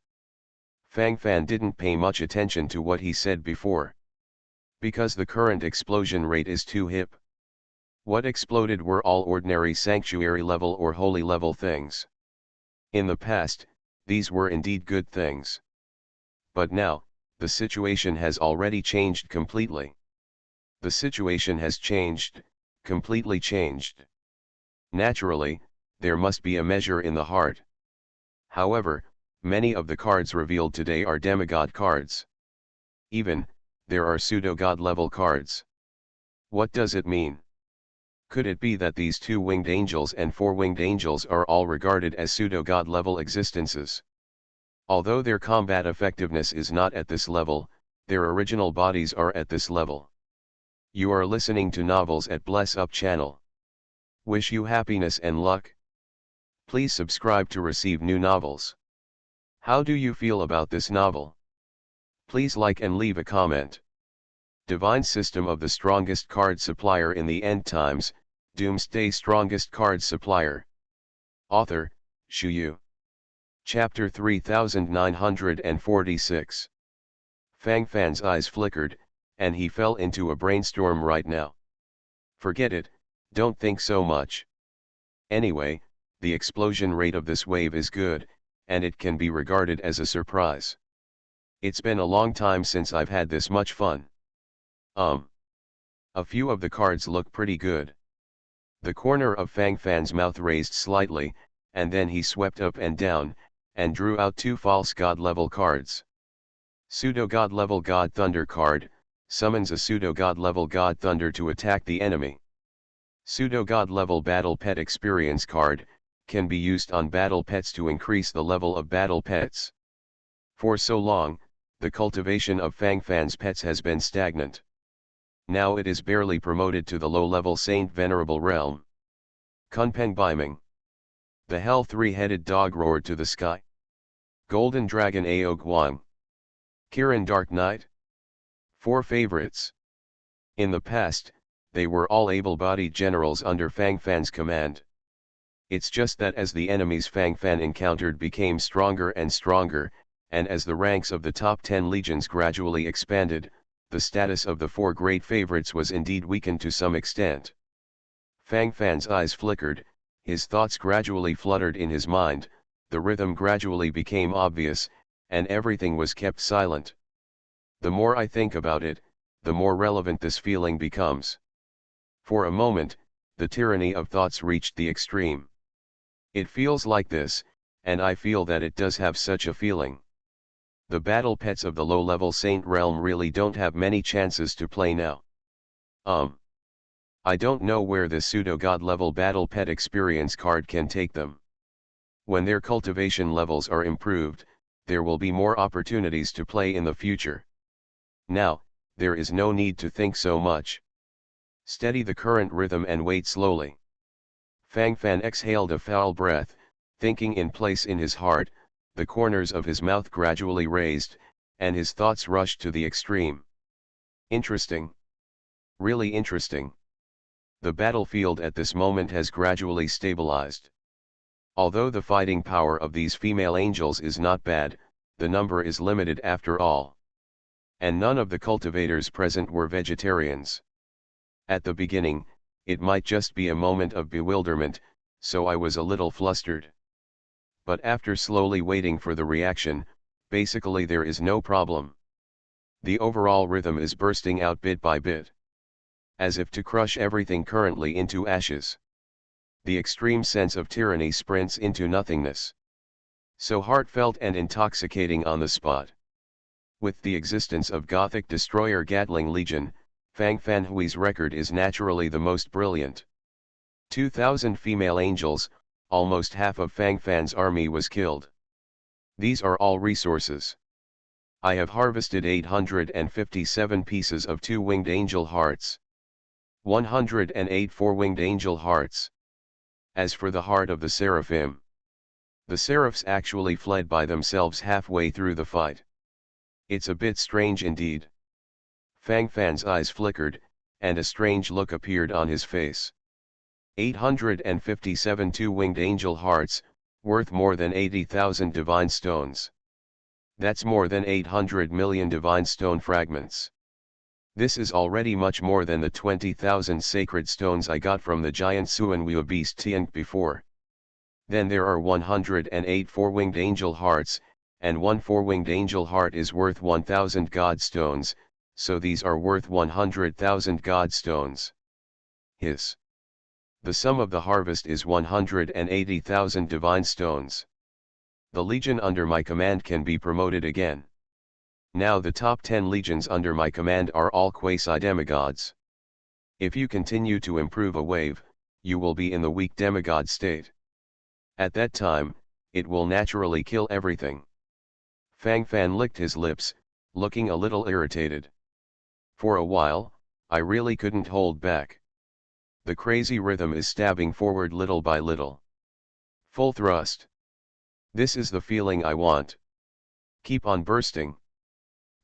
Fang Fan didn't pay much attention to what he said before. Because the current explosion rate is too hip. What exploded were all ordinary sanctuary level or holy level things. In the past, these were indeed good things. But now, the situation has already changed completely. The situation has changed, completely changed. Naturally, there must be a measure in the heart. However, many of the cards revealed today are demigod cards. Even, there are pseudo-god level cards. What does it mean? Could it be that these two winged angels and four winged angels are all regarded as pseudo-god level existences? Although their combat effectiveness is not at this level, their original bodies are at this level. You are listening to Novels at Bless Up channel. Wish you happiness and luck. Please subscribe to receive new novels. How do you feel about this novel? Please like and leave a comment. Divine System of the Strongest Card Supplier in the End Times, Doomsday Strongest Card Supplier. Author, Shuyu. Chapter 3946. Fang Fan's eyes flickered, and he fell into a brainstorm right now. Forget it, don't think so much. Anyway, the explosion rate of this wave is good, and it can be regarded as a surprise. It's been a long time since I've had this much fun. A few of the cards look pretty good. The corner of Fang Fan's mouth raised slightly, and then he swept up and down, and drew out two false god level cards. Pseudo-god level God Thunder card, summons a pseudo-god level God Thunder to attack the enemy. Pseudo-god level Battle Pet Experience card, can be used on battle pets to increase the level of battle pets. For so long, the cultivation of Fang Fan's pets has been stagnant. Now it is barely promoted to the low-level Saint Venerable realm. Kunpeng Biming. The hell three-headed dog roared to the sky. Golden Dragon Ao Guang. Kirin Dark Knight. 4 favorites. In the past, they were all able-bodied generals under Fang Fan's command. It's just that as the enemies Fang Fan encountered became stronger and stronger, and as the ranks of the top 10 legions gradually expanded, the status of the 4 great favorites was indeed weakened to some extent. Fang Fan's eyes flickered, his thoughts gradually fluttered in his mind, the rhythm gradually became obvious, and everything was kept silent. The more I think about it, the more relevant this feeling becomes. For a moment, the tyranny of thoughts reached the extreme. It feels like this, and I feel that it does have such a feeling. The battle pets of the low-level Saint realm really don't have many chances to play now. I don't know where this pseudo-god level battle pet experience card can take them. When their cultivation levels are improved, there will be more opportunities to play in the future. Now, there is no need to think so much. Steady the current rhythm and wait slowly. Fang Fan exhaled a foul breath, thinking in place in his heart, the corners of his mouth gradually raised, and his thoughts rushed to the extreme. Interesting. Really interesting. The battlefield at this moment has gradually stabilized. Although the fighting power of these female angels is not bad, the number is limited after all. And none of the cultivators present were vegetarians. At the beginning, it might just be a moment of bewilderment, so I was a little flustered. But after slowly waiting for the reaction, basically there is no problem. The overall rhythm is bursting out bit by bit, as if to crush everything currently into ashes. The extreme sense of tyranny sprints into nothingness. So heartfelt and intoxicating on the spot. With the existence of Gothic destroyer Gatling Legion, Fang Fanhui's record is naturally the most brilliant. 2,000 female angels, almost half of Fang Fan's army was killed. These are all resources. I have harvested 857 pieces of 2-winged angel hearts. 108 4-winged angel hearts. As for the heart of the seraphim, the seraphs actually fled by themselves halfway through the fight. It's a bit strange indeed. Fang Fan's eyes flickered, and a strange look appeared on his face. 857 2-winged angel hearts, worth more than 80,000 divine stones. That's more than 800 million divine stone fragments. This is already much more than the 20,000 sacred stones I got from the giant Suanwua beast Tiank before. Then there are 108 4-winged angel hearts, and one 4-winged angel heart is worth 1,000 god stones, so these are worth 100,000 god stones. Hiss. The sum of the harvest is 180,000 divine stones. The legion under my command can be promoted again. Now the top 10 legions under my command are all quasi-demigods. If you continue to improve a wave, you will be in the weak demigod state. At that time, it will naturally kill everything. Fang Fan licked his lips, looking a little irritated. For a while, I really couldn't hold back. The crazy rhythm is stabbing forward little by little. Full thrust. This is the feeling I want. Keep on bursting.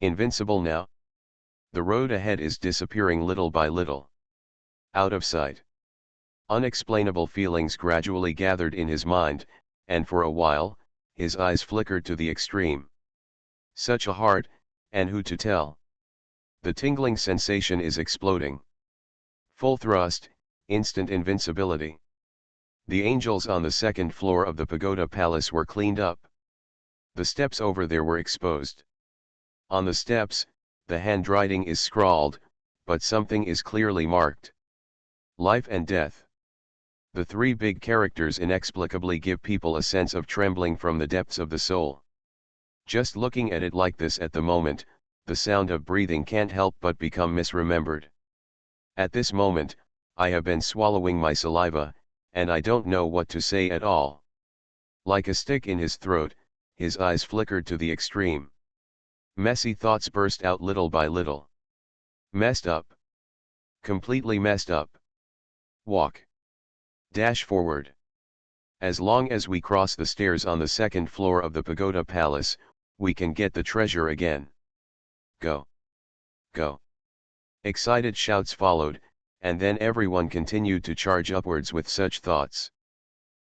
Invincible now. The road ahead is disappearing little by little. Out of sight. Unexplainable feelings gradually gathered in his mind, and for a while, his eyes flickered to the extreme. Such a heart, and who to tell? The tingling sensation is exploding. Full thrust, instant invincibility. The angels on the second floor of the pagoda palace were cleaned up. The steps over there were exposed. On the steps, the handwriting is scrawled, but something is clearly marked. Life and death. The three big characters inexplicably give people a sense of trembling from the depths of the soul. Just looking at it like this at the moment, the sound of breathing can't help but become misremembered. At this moment, I have been swallowing my saliva, and I don't know what to say at all. Like a stick in his throat, his eyes flickered to the extreme. Messy thoughts burst out little by little. Messed up. Completely messed up. Walk. Dash forward. As long as we cross the stairs on the second floor of the pagoda palace, we can get the treasure again. Go. Go. Excited shouts followed, and then everyone continued to charge upwards with such thoughts.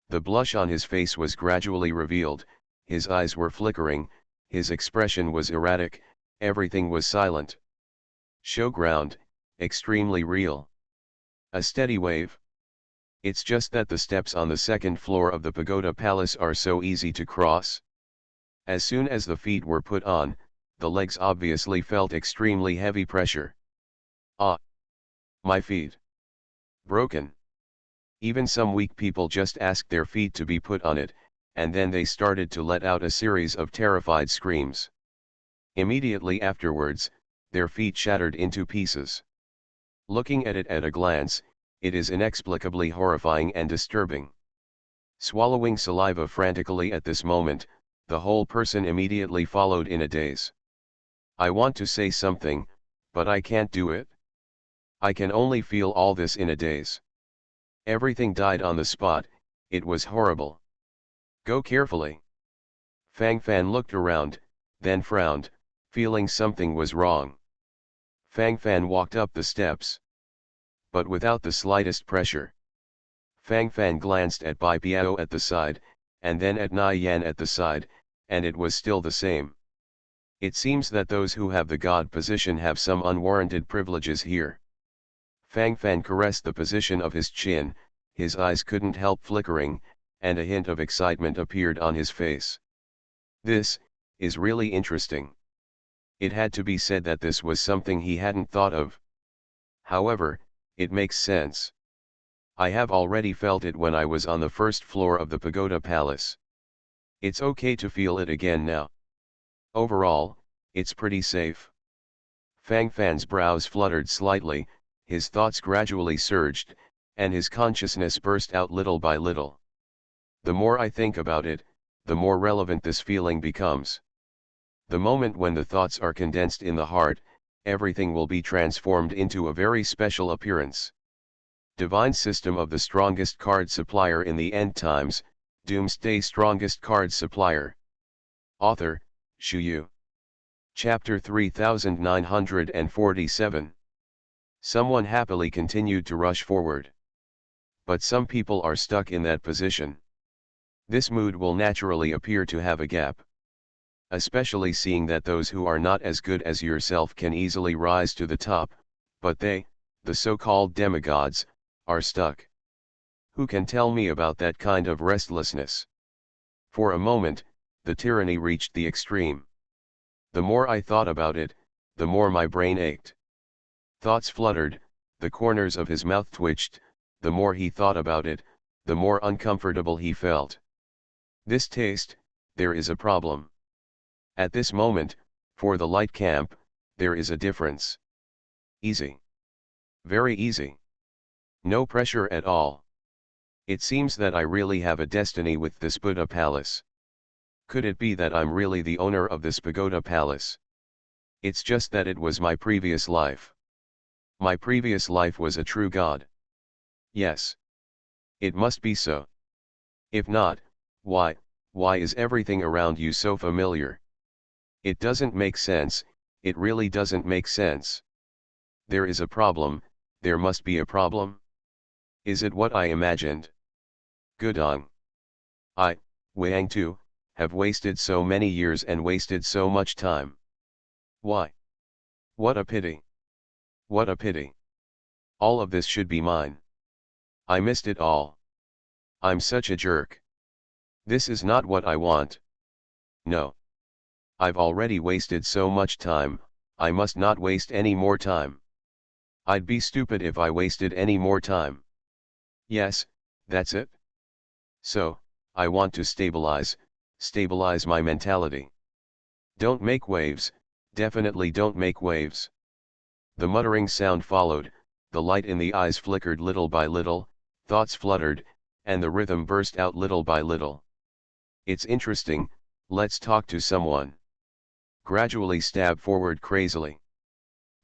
The blush on his face was gradually revealed, his eyes were flickering, his expression was erratic, everything was silent. Showground, extremely real. A steady wave. It's just that the steps on the second floor of the pagoda palace are so easy to cross. As soon as the feet were put on, the legs obviously felt extremely heavy pressure. Ah! My feet. Broken. Even some weak people just asked their feet to be put on it, and then they started to let out a series of terrified screams. Immediately afterwards, their feet shattered into pieces. Looking at it at a glance, it is inexplicably horrifying and disturbing. Swallowing saliva frantically at this moment, the whole person immediately followed in a daze. I want to say something, but I can't do it. I can only feel all this in a daze. Everything died on the spot, it was horrible. Go carefully. Fang Fan looked around, then frowned, feeling something was wrong. Fang Fan walked up the steps, but without the slightest pressure. Fang Fan glanced at Bai Piao at the side, and then at Nai Yan at the side, and it was still the same. It seems that those who have the god position have some unwarranted privileges here. Fang Fan caressed the position of his chin, his eyes couldn't help flickering, and a hint of excitement appeared on his face. This is really interesting. It had to be said that this was something he hadn't thought of. However, it makes sense. I have already felt it when I was on the first floor of the Pagoda Palace. It's okay to feel it again now. Overall, it's pretty safe. Fang Fan's brows fluttered slightly, his thoughts gradually surged, and his consciousness burst out little by little. The more I think about it, the more relevant this feeling becomes. The moment when the thoughts are condensed in the heart, everything will be transformed into a very special appearance. Divine System of the Strongest Card Supplier in the End Times, Doomsday Strongest Card Supplier. Author, Shu Yu. Chapter 3947. Someone happily continued to rush forward. But some people are stuck in that position. This mood will naturally appear to have a gap. Especially seeing that those who are not as good as yourself can easily rise to the top, but they, the so-called demigods, are stuck. Who can tell me about that kind of restlessness? For a moment, the tyranny reached the extreme. The more I thought about it, the more my brain ached. Thoughts fluttered, the corners of his mouth twitched, the more he thought about it, the more uncomfortable he felt. This taste, there is a problem. At this moment, for the light camp, there is a difference. Easy. Very easy. No pressure at all. It seems that I really have a destiny with this Buddha palace. Could it be that I'm really the owner of this pagoda palace? It's just that it was my previous life. My previous life was a true god. Yes. It must be so. If not, why is everything around you so familiar? It doesn't make sense, it really doesn't make sense. There is a problem, there must be a problem. Is it what I imagined? Gudong. I, Wang Tu, have wasted so many years and wasted so much time. Why? What a pity. What a pity. All of this should be mine. I missed it all. I'm such a jerk. This is not what I want. No. I've already wasted so much time, I must not waste any more time. I'd be stupid if I wasted any more time. Yes, that's it. So, I want to stabilize my mentality. Don't make waves, definitely don't make waves. The muttering sound followed, the light in the eyes flickered little by little, thoughts fluttered, and the rhythm burst out little by little. It's interesting, let's talk to someone. Gradually stab forward crazily.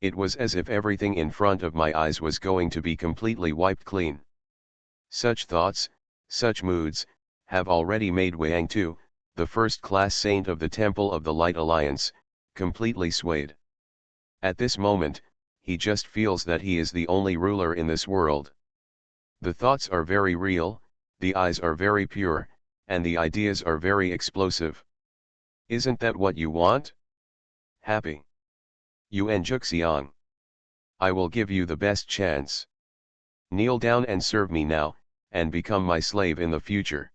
It was as if everything in front of my eyes was going to be completely wiped clean. Such thoughts, such moods, have already made Wang Tu, the first-class saint of the Temple of the Light Alliance, completely swayed. At this moment, he just feels that he is the only ruler in this world. The thoughts are very real, the eyes are very pure, and the ideas are very explosive. Isn't that what you want? Happy. Yuan Juxiang. I will give you the best chance. Kneel down and serve me now, and become my slave in the future.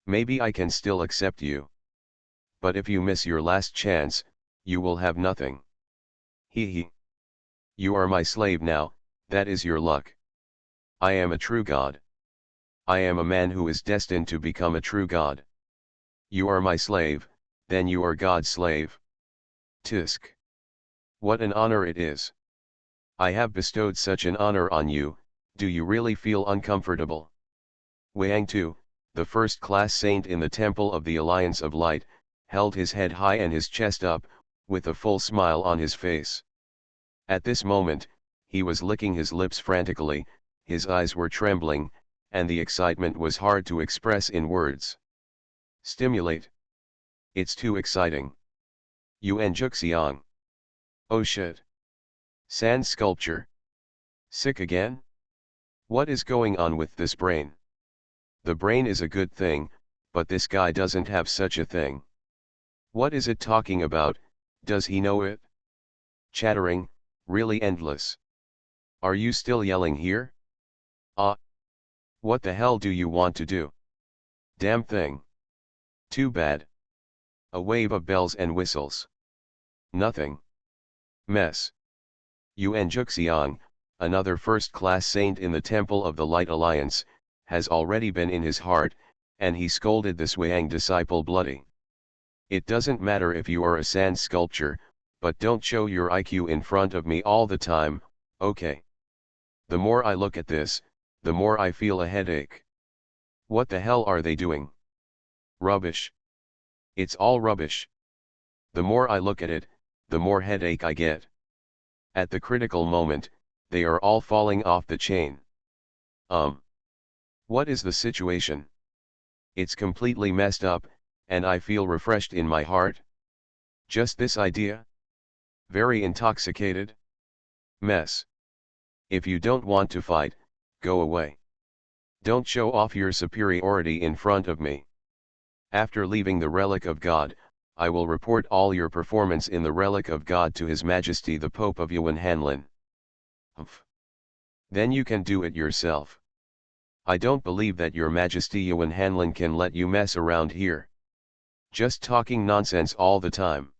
Maybe I can still accept you. But if you miss your last chance, you will have nothing. Hee hee. You are my slave now, that is your luck. I am a true god. I am a man who is destined to become a true god. You are my slave, then you are God's slave. Tisk. What an honor it is. I have bestowed such an honor on you, do you really feel uncomfortable? Wang Tu, the first-class saint in the Temple of the Alliance of Light, held his head high and his chest up, with a full smile on his face. At this moment, he was licking his lips frantically, his eyes were trembling, and the excitement was hard to express in words. Stimulate. It's too exciting. Yuan Juxiang. Oh shit. Sand sculpture. Sick again? What is going on with this brain? The brain is a good thing, but this guy doesn't have such a thing. What is it talking about, does he know it? Chattering, really endless. Are you still yelling here? What the hell do you want to do? Damn thing. Too bad. A wave of bells and whistles. Nothing. Mess. Yuan Juxiang, another first-class saint in the Temple of the Light Alliance, has already been in his heart, and he scolded this Wang disciple bloody. It doesn't matter if you are a sand sculpture, but don't show your IQ in front of me all the time, okay? The more I look at this, the more I feel a headache. What the hell are they doing? Rubbish. It's all rubbish. The more I look at it, the more headache I get. At the critical moment, they are all falling off the chain. What is the situation? It's completely messed up, and I feel refreshed in my heart. Just this idea? Very intoxicated? Mess. If you don't want to fight, go away. Don't show off your superiority in front of me. After leaving the Relic of God, I will report all your performance in the Relic of God to His Majesty the Pope of Yuan Hanlin. Humph. Then you can do it yourself. I don't believe that your Majesty Yuan Hanlin can let you mess around here. Just talking nonsense all the time.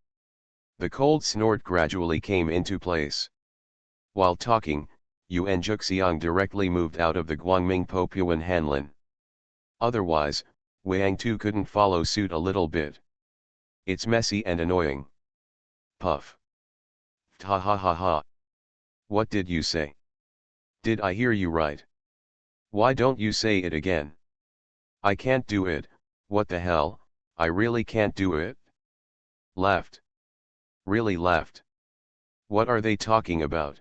The cold snort gradually came into place. While talking, Yuan Juxiang directly moved out of the Guangming Pope Yuan Hanlin. Otherwise, Wang too couldn't follow suit a little bit. It's messy and annoying. Puff. Ha ha ha ha. What did you say? Did I hear you right? Why don't you say it again? I can't do it, what the hell, I really can't do it? Left. Really left. What are they talking about?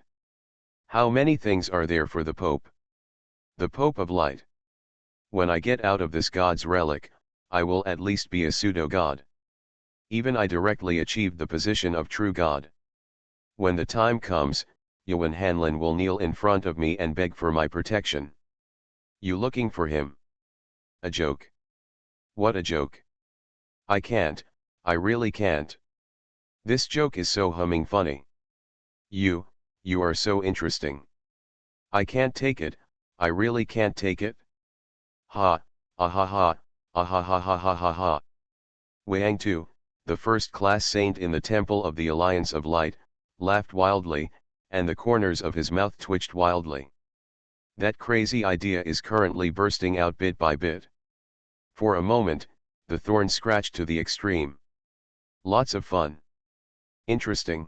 How many things are there for the Pope? The Pope of Light. When I get out of this God's relic, I will at least be a pseudo-God. Even I directly achieved the position of true God. When the time comes, Yuan Hanlin will kneel in front of me and beg for my protection. You looking for him? A joke? What a joke. I can't, I really can't. This joke is so humming funny. You are so interesting. I can't take it, I really can't take it. Ha, ah ha ha, ah ha ha ha ha ha ha. Wang Tu, the first-class saint in the Temple of the Alliance of Light, laughed wildly, and the corners of his mouth twitched wildly. That crazy idea is currently bursting out bit by bit. For a moment, the thorn scratched to the extreme. Lots of fun. Interesting.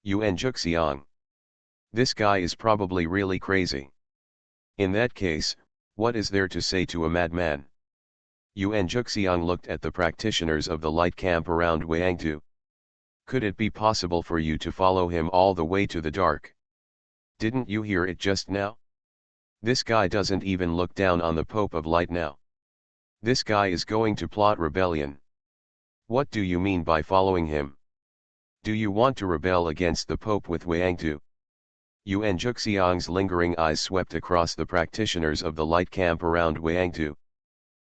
Yuan Juxiang. This guy is probably really crazy. In that case, what is there to say to a madman? Yuan Juxiang looked at the practitioners of the light camp around Wangtu. Could it be possible for you to follow him all the way to the dark? Didn't you hear it just now? This guy doesn't even look down on the Pope of Light now. This guy is going to plot rebellion. What do you mean by following him? Do you want to rebel against the Pope with Wangtu? Yuan Juxiang's lingering eyes swept across the practitioners of the light camp around Wangtu.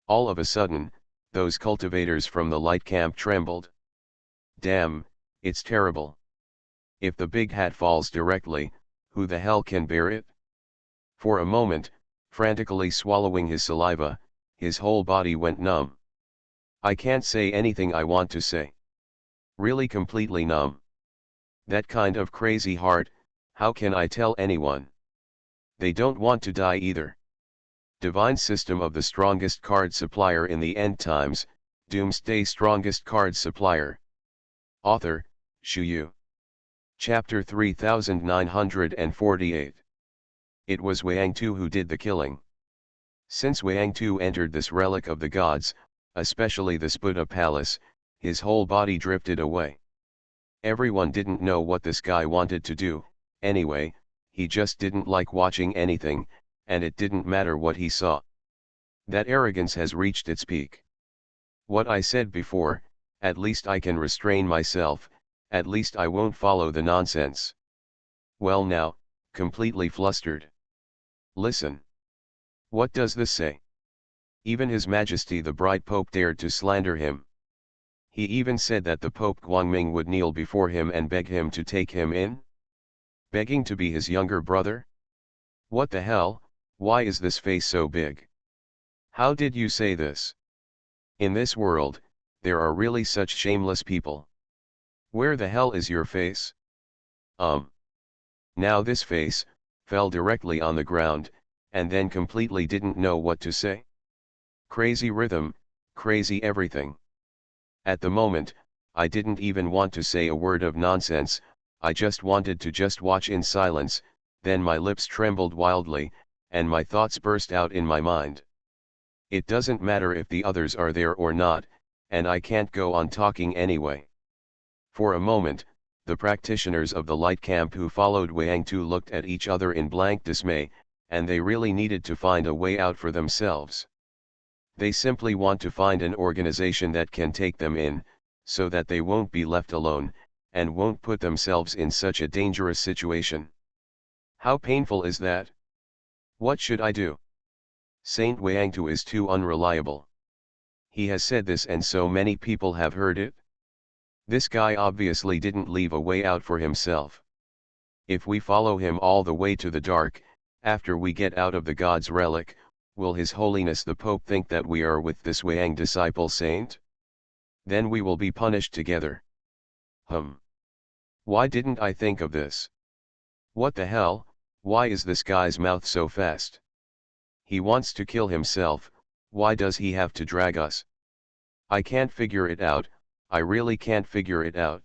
All of a sudden, those cultivators from the light camp trembled. Damn, it's terrible. If the big hat falls directly, who the hell can bear it? For a moment, frantically swallowing his saliva, his whole body went numb. I can't say anything I want to say. Really completely numb. That kind of crazy heart, how can I tell anyone? They don't want to die either. Divine System of the Strongest Card Supplier in the End Times, Doomsday Strongest Card Supplier. Author, Shu Yu. Chapter 3948. It was Wangtu who did the killing. Since Wangtu entered this relic of the gods, especially this Buddha palace, his whole body drifted away. Everyone didn't know what this guy wanted to do, anyway, he just didn't like watching anything, and it didn't matter what he saw. That arrogance has reached its peak. What I said before, at least I can restrain myself, at least I won't follow the nonsense. Well now, completely flustered. Listen. What does this say? Even His Majesty the Bright Pope dared to slander him. He even said that the Pope Guangming would kneel before him and beg him to take him in? Begging to be his younger brother? What the hell, why is this face so big? How did you say this? In this world, there are really such shameless people. Where the hell is your face? Now this face, fell directly on the ground, and then completely didn't know what to say. Crazy rhythm, crazy everything. At the moment, I didn't even want to say a word of nonsense, I just wanted to just watch in silence, then my lips trembled wildly, and my thoughts burst out in my mind. It doesn't matter if the others are there or not, and I can't go on talking anyway. For a moment, the practitioners of the light camp who followed Wang Tu looked at each other in blank dismay, and they really needed to find a way out for themselves. They simply want to find an organization that can take them in, so that they won't be left alone, and won't put themselves in such a dangerous situation. How painful is that? What should I do? Saint Wang Tu is too unreliable. He has said this and so many people have heard it. This guy obviously didn't leave a way out for himself. If we follow him all the way to the dark, after we get out of the God's relic, will His Holiness the Pope think that we are with this Wang disciple saint? Then we will be punished together. Why didn't I think of this? What the hell, why is this guy's mouth so fast? He wants to kill himself, why does he have to drag us? I can't figure it out, I really can't figure it out.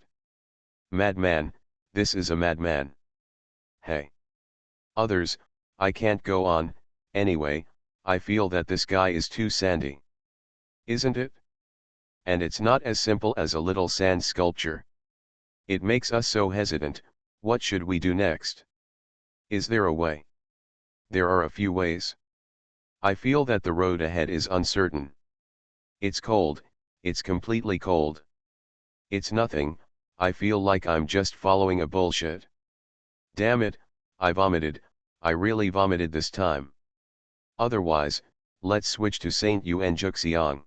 Madman, this is a madman. Hey. Others, I can't go on, anyway, I feel that this guy is too sandy. Isn't it? And it's not as simple as a little sand sculpture. It makes us so hesitant, what should we do next? Is there a way? There are a few ways. I feel that the road ahead is uncertain. It's cold, it's completely cold. It's nothing, I feel like I'm just following a bullshit. Damn it, I vomited, I really vomited this time. Otherwise, let's switch to Saint Yuan Juxiang.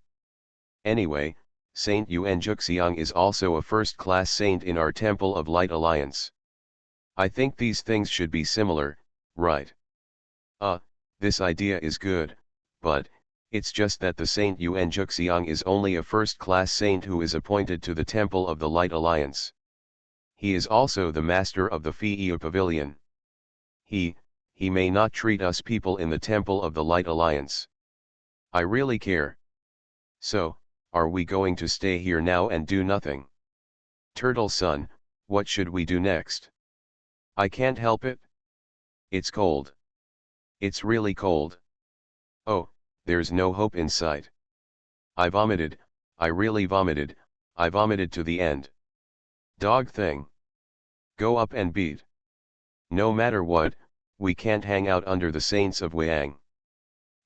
Anyway, Saint Yuan Juxiang is also a first-class saint in our Temple of Light Alliance. I think these things should be similar, right? This idea is good, but, it's just that the Saint Yuan Juxiang is only a first-class saint who is appointed to the Temple of the Light Alliance. He is also the master of the Fi'u Pavilion. He may not treat us people in the Temple of the Light Alliance. I really care. So, are we going to stay here now and do nothing? Turtle son, what should we do next? I can't help it. It's cold. It's really cold. Oh, there's no hope in sight. I vomited, I really vomited, I vomited to the end. Dog thing. Go up and beat. No matter what, we can't hang out under the saints of Wang.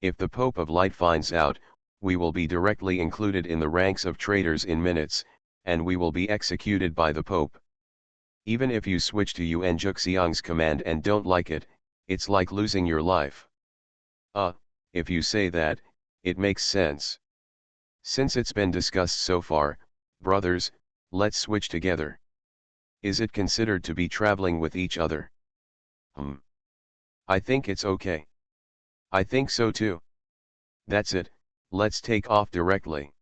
If the Pope of Light finds out, we will be directly included in the ranks of traitors in minutes, and we will be executed by the Pope. Even if you switch to Yuan Juxiang's command and don't like it, it's like losing your life. If you say that, it makes sense. Since it's been discussed so far, brothers, let's switch together. Is it considered to be traveling with each other? I think it's okay. I think so too. That's it, let's take off directly.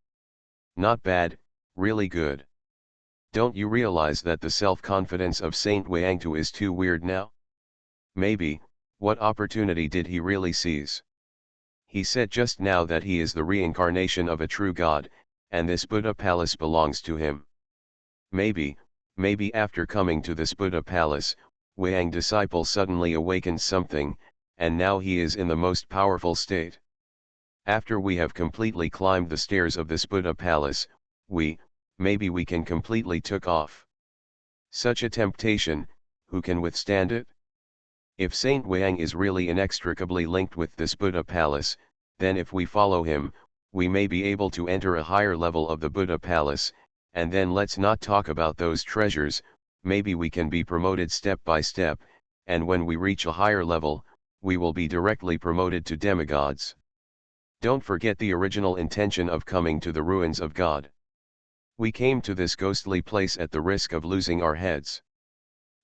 Not bad, really good. Don't you realize that the self-confidence of Saint Wang Tu is too weird now? Maybe, what opportunity did he really seize? He said just now that he is the reincarnation of a true God, and this Buddha palace belongs to him. Maybe after coming to this Buddha palace, Wang disciple suddenly awakened something, and now he is in the most powerful state. After we have completely climbed the stairs of this Buddha palace, maybe we can completely took off. Such a temptation, who can withstand it? If Saint Wang is really inextricably linked with this Buddha palace, then if we follow him, we may be able to enter a higher level of the Buddha palace, and then let's not talk about those treasures, maybe we can be promoted step by step, and when we reach a higher level, we will be directly promoted to demigods. Don't forget the original intention of coming to the ruins of God. We came to this ghostly place at the risk of losing our heads.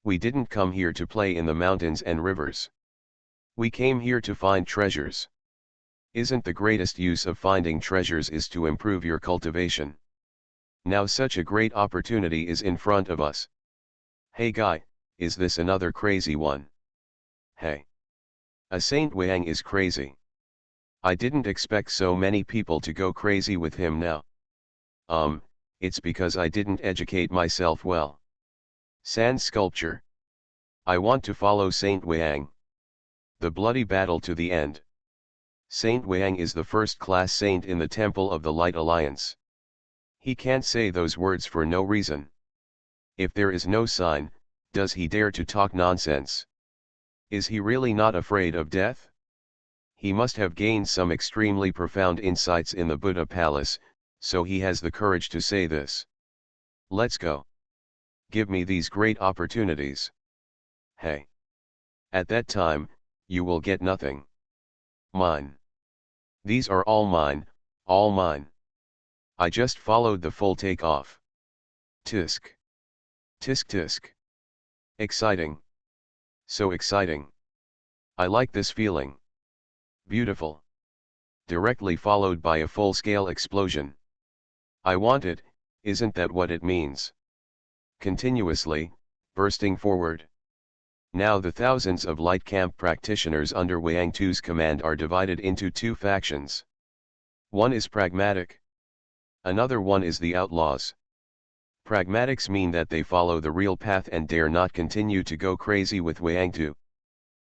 We didn't come here to play in the mountains and rivers. We came here to find treasures. Isn't the greatest use of finding treasures is to improve your cultivation? Now such a great opportunity is in front of us. Hey guy, is this another crazy one? Hey. A Saint Wang is crazy. I didn't expect so many people to go crazy with him now. It's because I didn't educate myself well. Sand sculpture. I want to follow Saint Wang. The bloody battle to the end. Saint Wang is the first-class saint in the Temple of the Light Alliance. He can't say those words for no reason. If there is no sign, does he dare to talk nonsense? Is he really not afraid of death? He must have gained some extremely profound insights in the Buddha palace, so he has the courage to say this. Let's go. Give me these great opportunities. Hey. At that time, you will get nothing. Mine. These are all mine, all mine. I just followed the full takeoff. Tisk. Tisk tisk. Exciting. So exciting. I like this feeling. Beautiful. Directly followed by a full-scale explosion. I want it, isn't that what it means? Continuously, bursting forward. Now the thousands of light camp practitioners under Wang Tu's command are divided into two factions. One is pragmatic. Another one is the outlaws. Pragmatics mean that they follow the real path and dare not continue to go crazy with Wang Tu.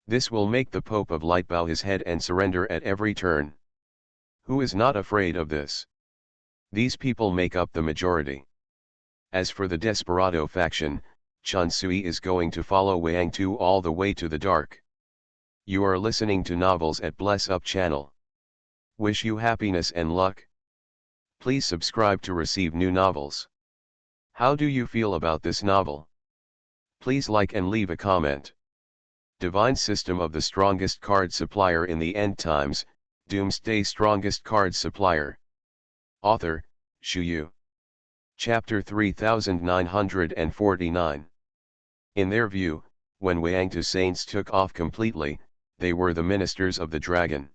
This will make the Pope of Light bow his head and surrender at every turn. Who is not afraid of this? These people make up the majority. As for the Desperado faction, Chun Sui is going to follow Wang Tu all the way to the dark. You are listening to Novels at Bless Up channel. Wish you happiness and luck. Please subscribe to receive new novels. How do you feel about this novel? Please like and leave a comment. Divine System of the Strongest Card Supplier in the End Times, Doomsday Strongest Card Supplier. Author, Shu Yu. Chapter 3949. In their view, when Wang Tu saints took off completely, they were the ministers of the dragon.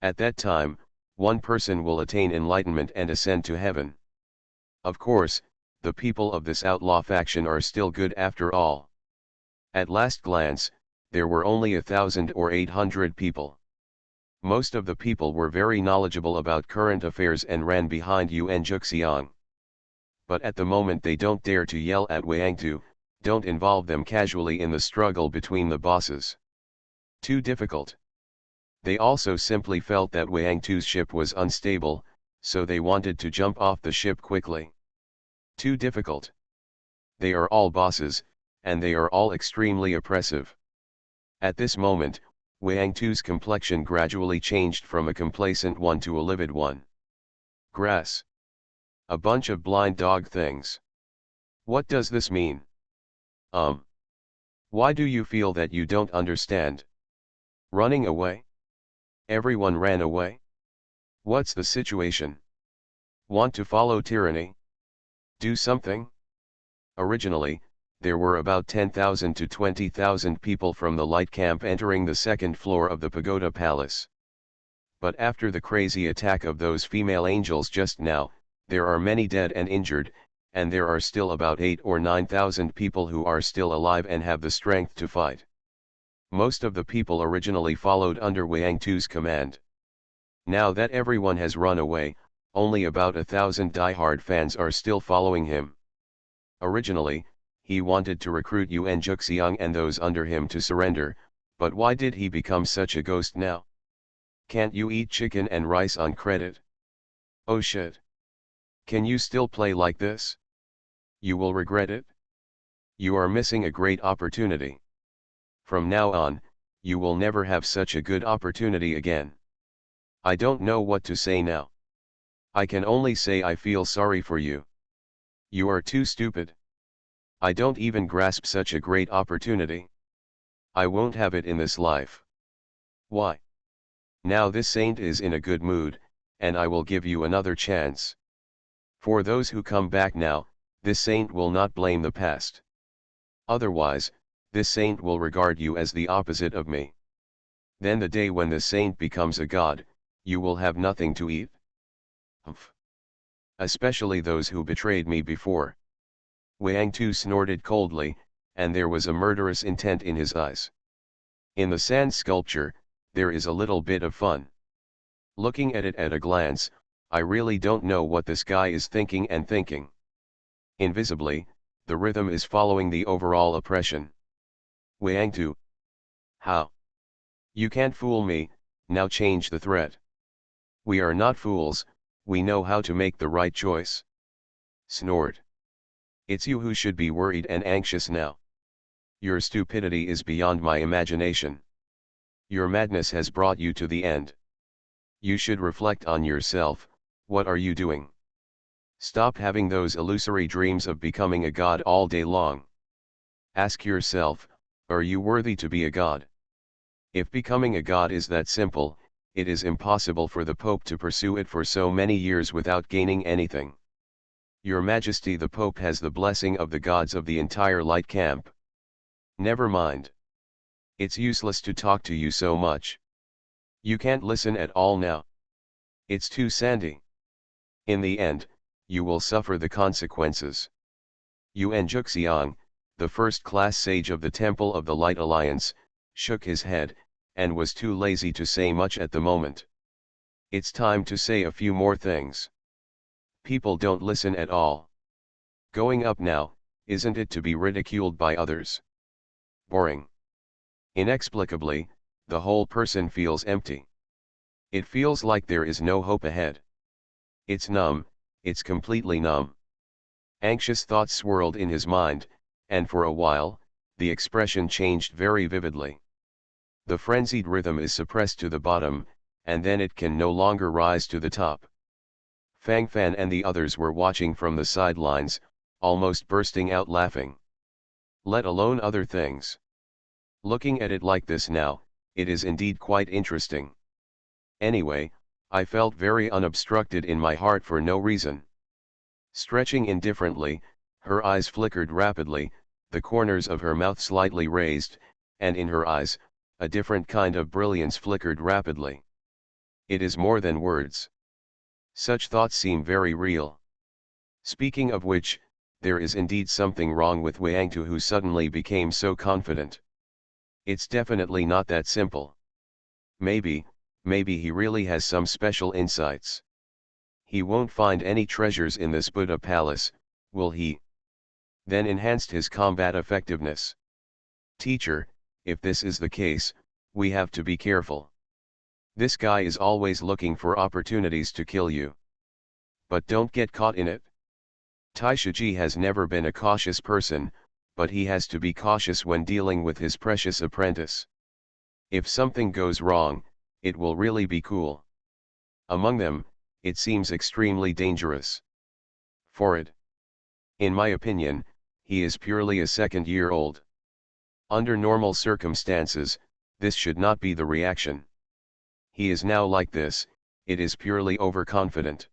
At that time, one person will attain enlightenment and ascend to heaven. Of course, the people of this outlaw faction are still good after all. At last glance, there were only 1,000 or 800 people. Most of the people were very knowledgeable about current affairs and ran behind Yuan Juxiang. But at the moment they don't dare to yell at Wang Tu, don't involve them casually in the struggle between the bosses. Too difficult. They also simply felt that Wang Tu's ship was unstable, so they wanted to jump off the ship quickly. Too difficult. They are all bosses, and they are all extremely oppressive. At this moment, Wang Tu's complexion gradually changed from a complacent one to a livid one. Grass. A bunch of blind dog things. What does this mean? Why do you feel that you don't understand? Running away? Everyone ran away? What's the situation? Want to follow tyranny? Do something? Originally, there were about 10,000 to 20,000 people from the light camp entering the second floor of the pagoda palace. But after the crazy attack of those female angels just now, there are many dead and injured, and there are still about 8 or 9,000 people who are still alive and have the strength to fight. Most of the people originally followed under Wang Tu's command. Now that everyone has run away, only about 1,000 die-hard fans are still following him. Originally, he wanted to recruit Yuan Juxiang and those under him to surrender, but why did he become such a ghost now? Can't you eat chicken and rice on credit? Oh shit. Can you still play like this? You will regret it. You are missing a great opportunity. From now on, you will never have such a good opportunity again. I don't know what to say now. I can only say I feel sorry for you. You are too stupid. I don't even grasp such a great opportunity. I won't have it in this life. Why? Now this saint is in a good mood, and I will give you another chance. For those who come back now, this saint will not blame the past. Otherwise, this saint will regard you as the opposite of me. Then the day when the saint becomes a god, you will have nothing to eat. Humph. especially those who betrayed me before. Wang Tu snorted coldly, and there was a murderous intent in his eyes. In the sand sculpture, there is a little bit of fun. Looking at it at a glance, I really don't know what this guy is thinking and thinking. Invisibly, the rhythm is following the overall oppression. Wang Tu. How? You can't fool me, now change the threat. We are not fools, we know how to make the right choice. Snort. It's you who should be worried and anxious now. Your stupidity is beyond my imagination. Your madness has brought you to the end. You should reflect on yourself, what are you doing? Stop having those illusory dreams of becoming a god all day long. Ask yourself, are you worthy to be a god? If becoming a god is that simple, it is impossible for the Pope to pursue it for so many years without gaining anything. Your Majesty the Pope has the blessing of the gods of the entire light camp. Never mind. It's useless to talk to you so much. You can't listen at all now. It's too sandy. In the end, you will suffer the consequences. Yuan Juxiang, the first-class sage of the Temple of the Light Alliance, shook his head, and was too lazy to say much at the moment. It's time to say a few more things. People don't listen at all. Going up now, isn't it to be ridiculed by others? Boring. Inexplicably, the whole person feels empty. It feels like there is no hope ahead. It's numb, it's completely numb. Anxious thoughts swirled in his mind, and for a while, the expression changed very vividly. The frenzied rhythm is suppressed to the bottom, and then it can no longer rise to the top. Fang Fan and the others were watching from the sidelines, almost bursting out laughing. Let alone other things. Looking at it like this now, it is indeed quite interesting. Anyway, I felt very unobstructed in my heart for no reason. Stretching indifferently, her eyes flickered rapidly, the corners of her mouth slightly raised, and in her eyes, a different kind of brilliance flickered rapidly. It is more than words. Such thoughts seem very real. Speaking of which, there is indeed something wrong with Wang Tu who suddenly became so confident. It's definitely not that simple. Maybe he really has some special insights. He won't find any treasures in this Buddha palace, will he? Then enhanced his combat effectiveness. Teacher, if this is the case, we have to be careful. This guy is always looking for opportunities to kill you. But don't get caught in it. Taishaji has never been a cautious person, but he has to be cautious when dealing with his precious apprentice. If something goes wrong, it will really be cool. Among them, it seems extremely dangerous. For it. In my opinion, he is purely a second-year-old. Under normal circumstances, this should not be the reaction. He is now like this, it is purely overconfident.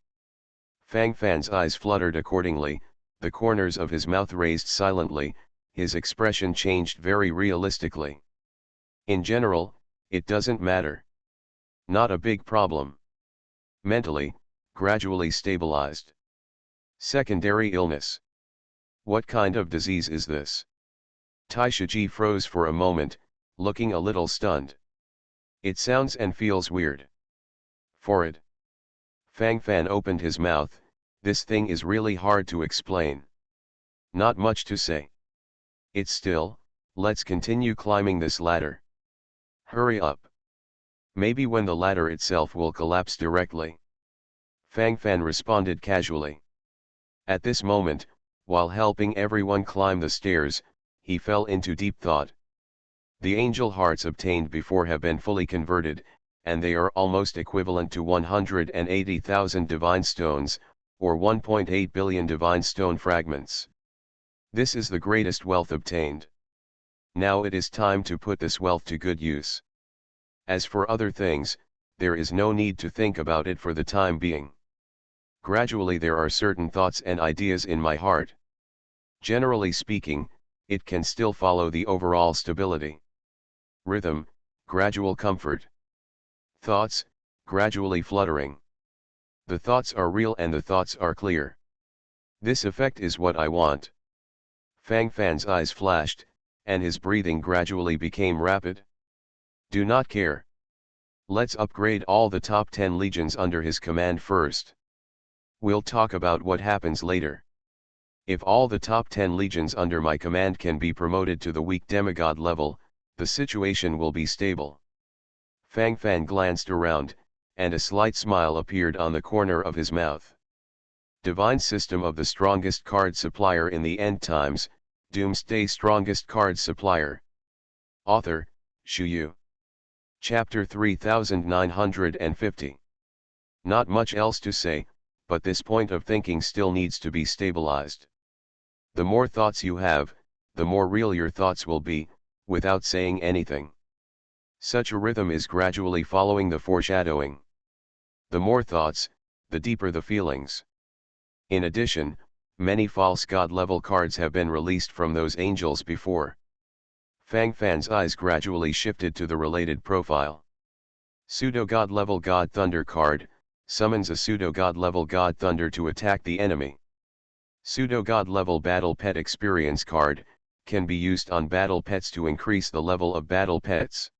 Fang Fan's eyes fluttered accordingly, the corners of his mouth raised silently, his expression changed very realistically. In general, it doesn't matter. Not a big problem. Mentally, gradually stabilized. Secondary illness. What kind of disease is this? Taishaji froze for a moment, looking a little stunned. It sounds and feels weird. For it. Fang Fan opened his mouth, this thing is really hard to explain. Not much to say. It's still, let's continue climbing this ladder. Hurry up. Maybe when the ladder itself will collapse directly. Fang Fan responded casually. At this moment, while helping everyone climb the stairs, he fell into deep thought. The angel hearts obtained before have been fully converted, and they are almost equivalent to 180,000 divine stones, or 1.8 billion divine stone fragments. This is the greatest wealth obtained. Now it is time to put this wealth to good use. As for other things, there is no need to think about it for the time being. Gradually there are certain thoughts and ideas in my heart. Generally speaking, it can still follow the overall stability. Rhythm, gradual comfort. Thoughts, gradually fluttering. The thoughts are real and the thoughts are clear. This effect is what I want. Fang Fan's eyes flashed, and his breathing gradually became rapid. Do not care. Let's upgrade all the top 10 legions under his command first. We'll talk about what happens later. If all the top 10 legions under my command can be promoted to the weak demigod level, the situation will be stable. Fang Fan glanced around, and a slight smile appeared on the corner of his mouth. Divine System of the Strongest Card Supplier in the End Times, Doomsday Strongest Card Supplier. Author, Shu Yu. Chapter 3950. Not much else to say, but this point of thinking still needs to be stabilized. The more thoughts you have, the more real your thoughts will be, without saying anything. Such a rhythm is gradually following the foreshadowing. The more thoughts, the deeper the feelings. In addition, many false god-level cards have been released from those angels before. Fang Fan's eyes gradually shifted to the related profile. Pseudo-god level God Thunder card, summons a pseudo-god level God Thunder to attack the enemy. Pseudo-god level Battle Pet Experience card, can be used on battle pets to increase the level of battle pets.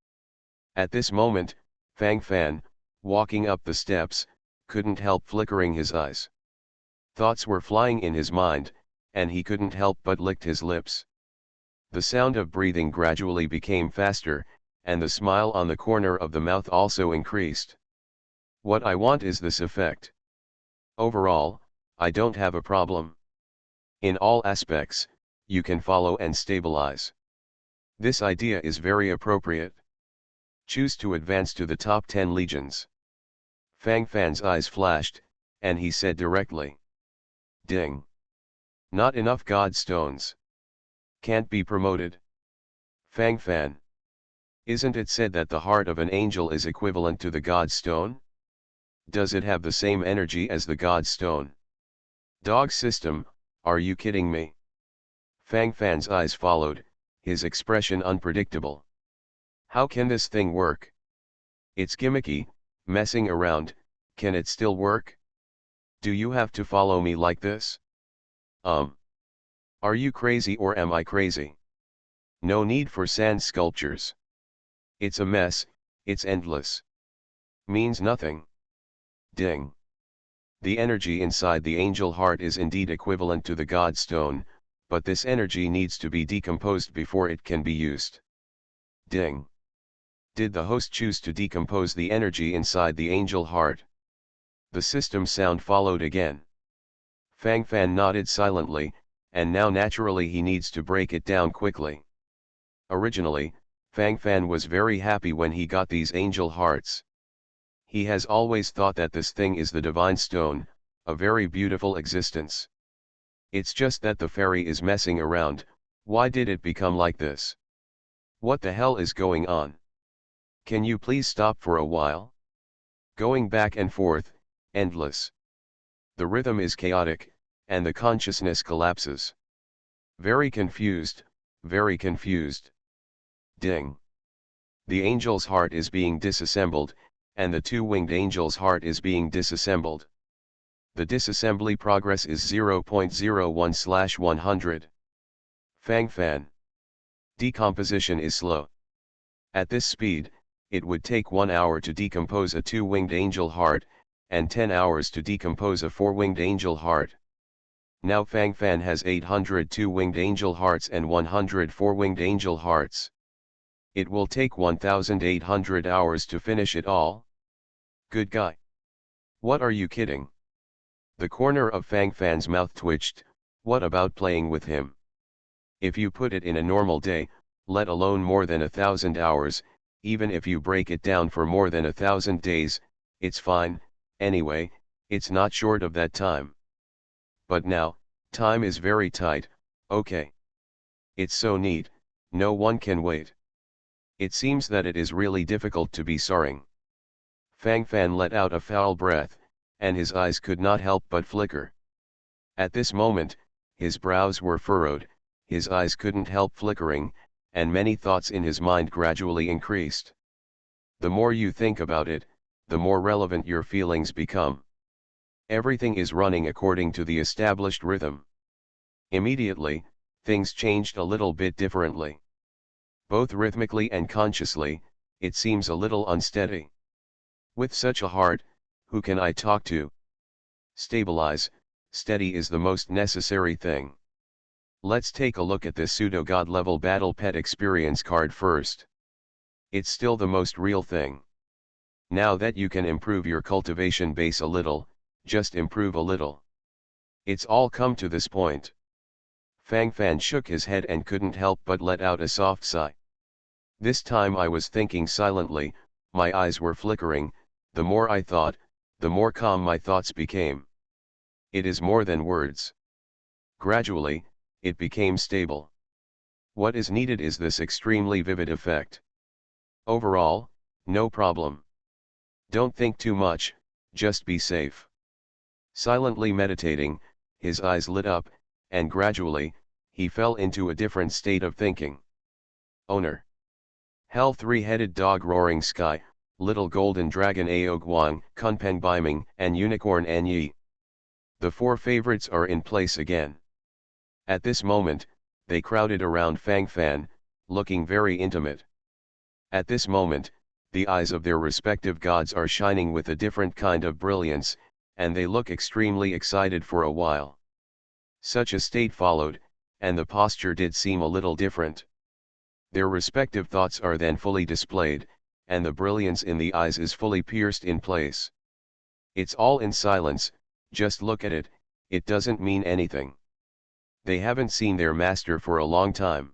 At this moment, Fang Fan, walking up the steps, couldn't help flickering his eyes. Thoughts were flying in his mind, and he couldn't help but licked his lips. The sound of breathing gradually became faster, and the smile on the corner of the mouth also increased. What I want is this effect. Overall, I don't have a problem. In all aspects, you can follow and stabilize. This idea is very appropriate. Choose to advance to the top 10 legions. Fang Fan's eyes flashed, and he said directly. Ding. Not enough god stones. Can't be promoted. Fang Fan. Isn't it said that the heart of an angel is equivalent to the god stone? Does it have the same energy as the god stone? Dog system, are you kidding me? Fang Fan's eyes followed, his expression unpredictable. How can this thing work? It's gimmicky, messing around, can it still work? Do you have to follow me like this? Are you crazy or am I crazy? No need for sand sculptures. It's a mess, it's endless. Means nothing. Ding. The energy inside the angel heart is indeed equivalent to the god stone, but this energy needs to be decomposed before it can be used. Ding. Did the host choose to decompose the energy inside the angel heart? The system sound followed again. Fang Fan nodded silently, and now naturally he needs to break it down quickly. Originally, Fang Fan was very happy when he got these angel hearts. He has always thought that this thing is the divine stone, a very beautiful existence. It's just that the fairy is messing around. Why did it become like this? What the hell is going on? Can you please stop for a while? Going back and forth, endless. The rhythm is chaotic, and the consciousness collapses. Very confused, very confused. Ding. The angel's heart is being disassembled, and the two-winged angel's heart is being disassembled. The disassembly progress is 0.01/100. Fang Fan. Decomposition is slow. At this speed, it would take 1 hour to decompose a two-winged angel heart, and 10 hours to decompose a four-winged angel heart. Now Fang Fan has 800 two-winged angel hearts and 100 four-winged angel hearts. It will take 1,800 hours to finish it all. Good guy. What are you kidding? The corner of Fang Fan's mouth twitched. What about playing with him? If you put it in a normal day, let alone more than 1,000 hours, even if you break it down for more than 1,000 days, it's fine. Anyway, it's not short of that time. But now, time is very tight, okay. It's so neat, no one can wait. It seems that it is really difficult to be soaring. Fang Fan let out a foul breath, and his eyes could not help but flicker. At this moment, his brows were furrowed, his eyes couldn't help flickering, and many thoughts in his mind gradually increased. The more you think about it, the more relevant your feelings become. Everything is running according to the established rhythm. Immediately, things changed a little bit differently. Both rhythmically and consciously, it seems a little unsteady. With such a heart, who can I talk to? Stabilize, steady is the most necessary thing. Let's take a look at this pseudo-god level battle pet experience card first. It's still the most real thing. Now that you can improve your cultivation base a little, just improve a little. It's all come to this point. Fang Fan shook his head and couldn't help but let out a soft sigh. This time I was thinking silently, my eyes were flickering, the more I thought, the more calm my thoughts became. It is more than words. Gradually, it became stable. What is needed is this extremely vivid effect. Overall, no problem. Don't think too much, just be safe. Silently meditating, his eyes lit up, and gradually, he fell into a different state of thinking. Owner. Hell three-headed dog roaring sky, little golden dragon Aogwang, Kunpeng Biming, and unicorn Anyi. The four favorites are in place again. At this moment, they crowded around Fang Fan, looking very intimate. At this moment, the eyes of their respective gods are shining with a different kind of brilliance, and they look extremely excited for a while. Such a state followed, and the posture did seem a little different. Their respective thoughts are then fully displayed, and the brilliance in the eyes is fully pierced in place. It's all in silence, just look at it, it doesn't mean anything. They haven't seen their master for a long time.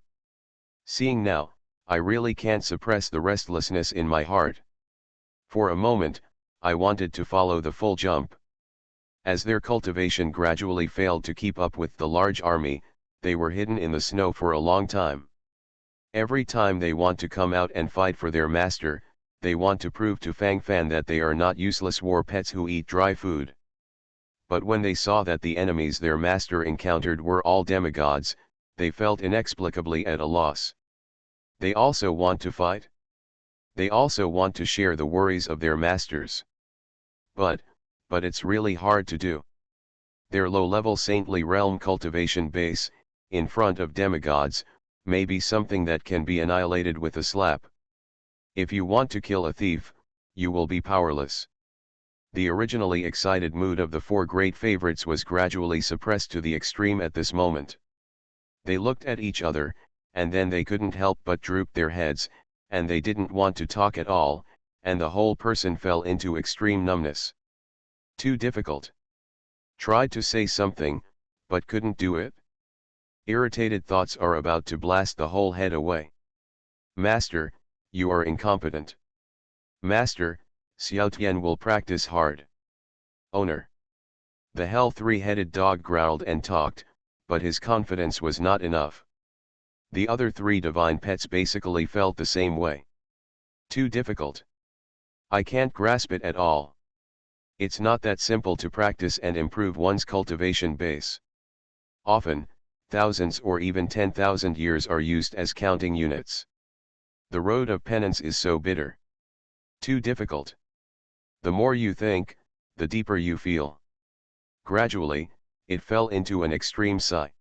Seeing now, I really can't suppress the restlessness in my heart. For a moment, I wanted to follow the full jump. As their cultivation gradually failed to keep up with the large army, they were hidden in the snow for a long time. Every time they want to come out and fight for their master, they want to prove to Fang Fan that they are not useless war pets who eat dry food. But when they saw that the enemies their master encountered were all demigods, they felt inexplicably at a loss. They also want to fight. They also want to share the worries of their masters. But it's really hard to do. Their low-level saintly realm cultivation base, in front of demigods, may be something that can be annihilated with a slap. If you want to kill a thief, you will be powerless. The originally excited mood of the four great favorites was gradually suppressed to the extreme at this moment. They looked at each other, and then they couldn't help but droop their heads, and they didn't want to talk at all, and the whole person fell into extreme numbness. Too difficult. Tried to say something, but couldn't do it. Irritated thoughts are about to blast the whole head away. Master, you are incompetent. Master, Xiao Tian will practice hard. Owner. The hell three-headed dog growled and talked, but his confidence was not enough. The other three divine pets basically felt the same way. Too difficult. I can't grasp it at all. It's not that simple to practice and improve one's cultivation base. Often, thousands or even 10,000 years are used as counting units. The road of penance is so bitter. Too difficult. The more you think, the deeper you feel. Gradually, it fell into an extreme sigh.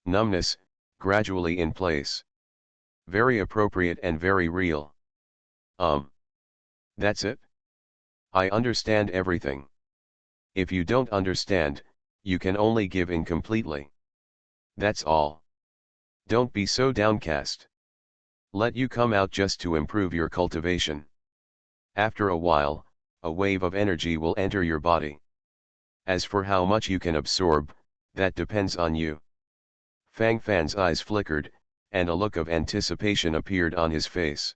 Numbness, gradually in place. Very appropriate and very real. That's it? I understand everything. If you don't understand, you can only give incompletely. That's all. Don't be so downcast. Let you come out just to improve your cultivation. After a while, a wave of energy will enter your body. As for how much you can absorb, that depends on you. Fang Fan's eyes flickered, and a look of anticipation appeared on his face.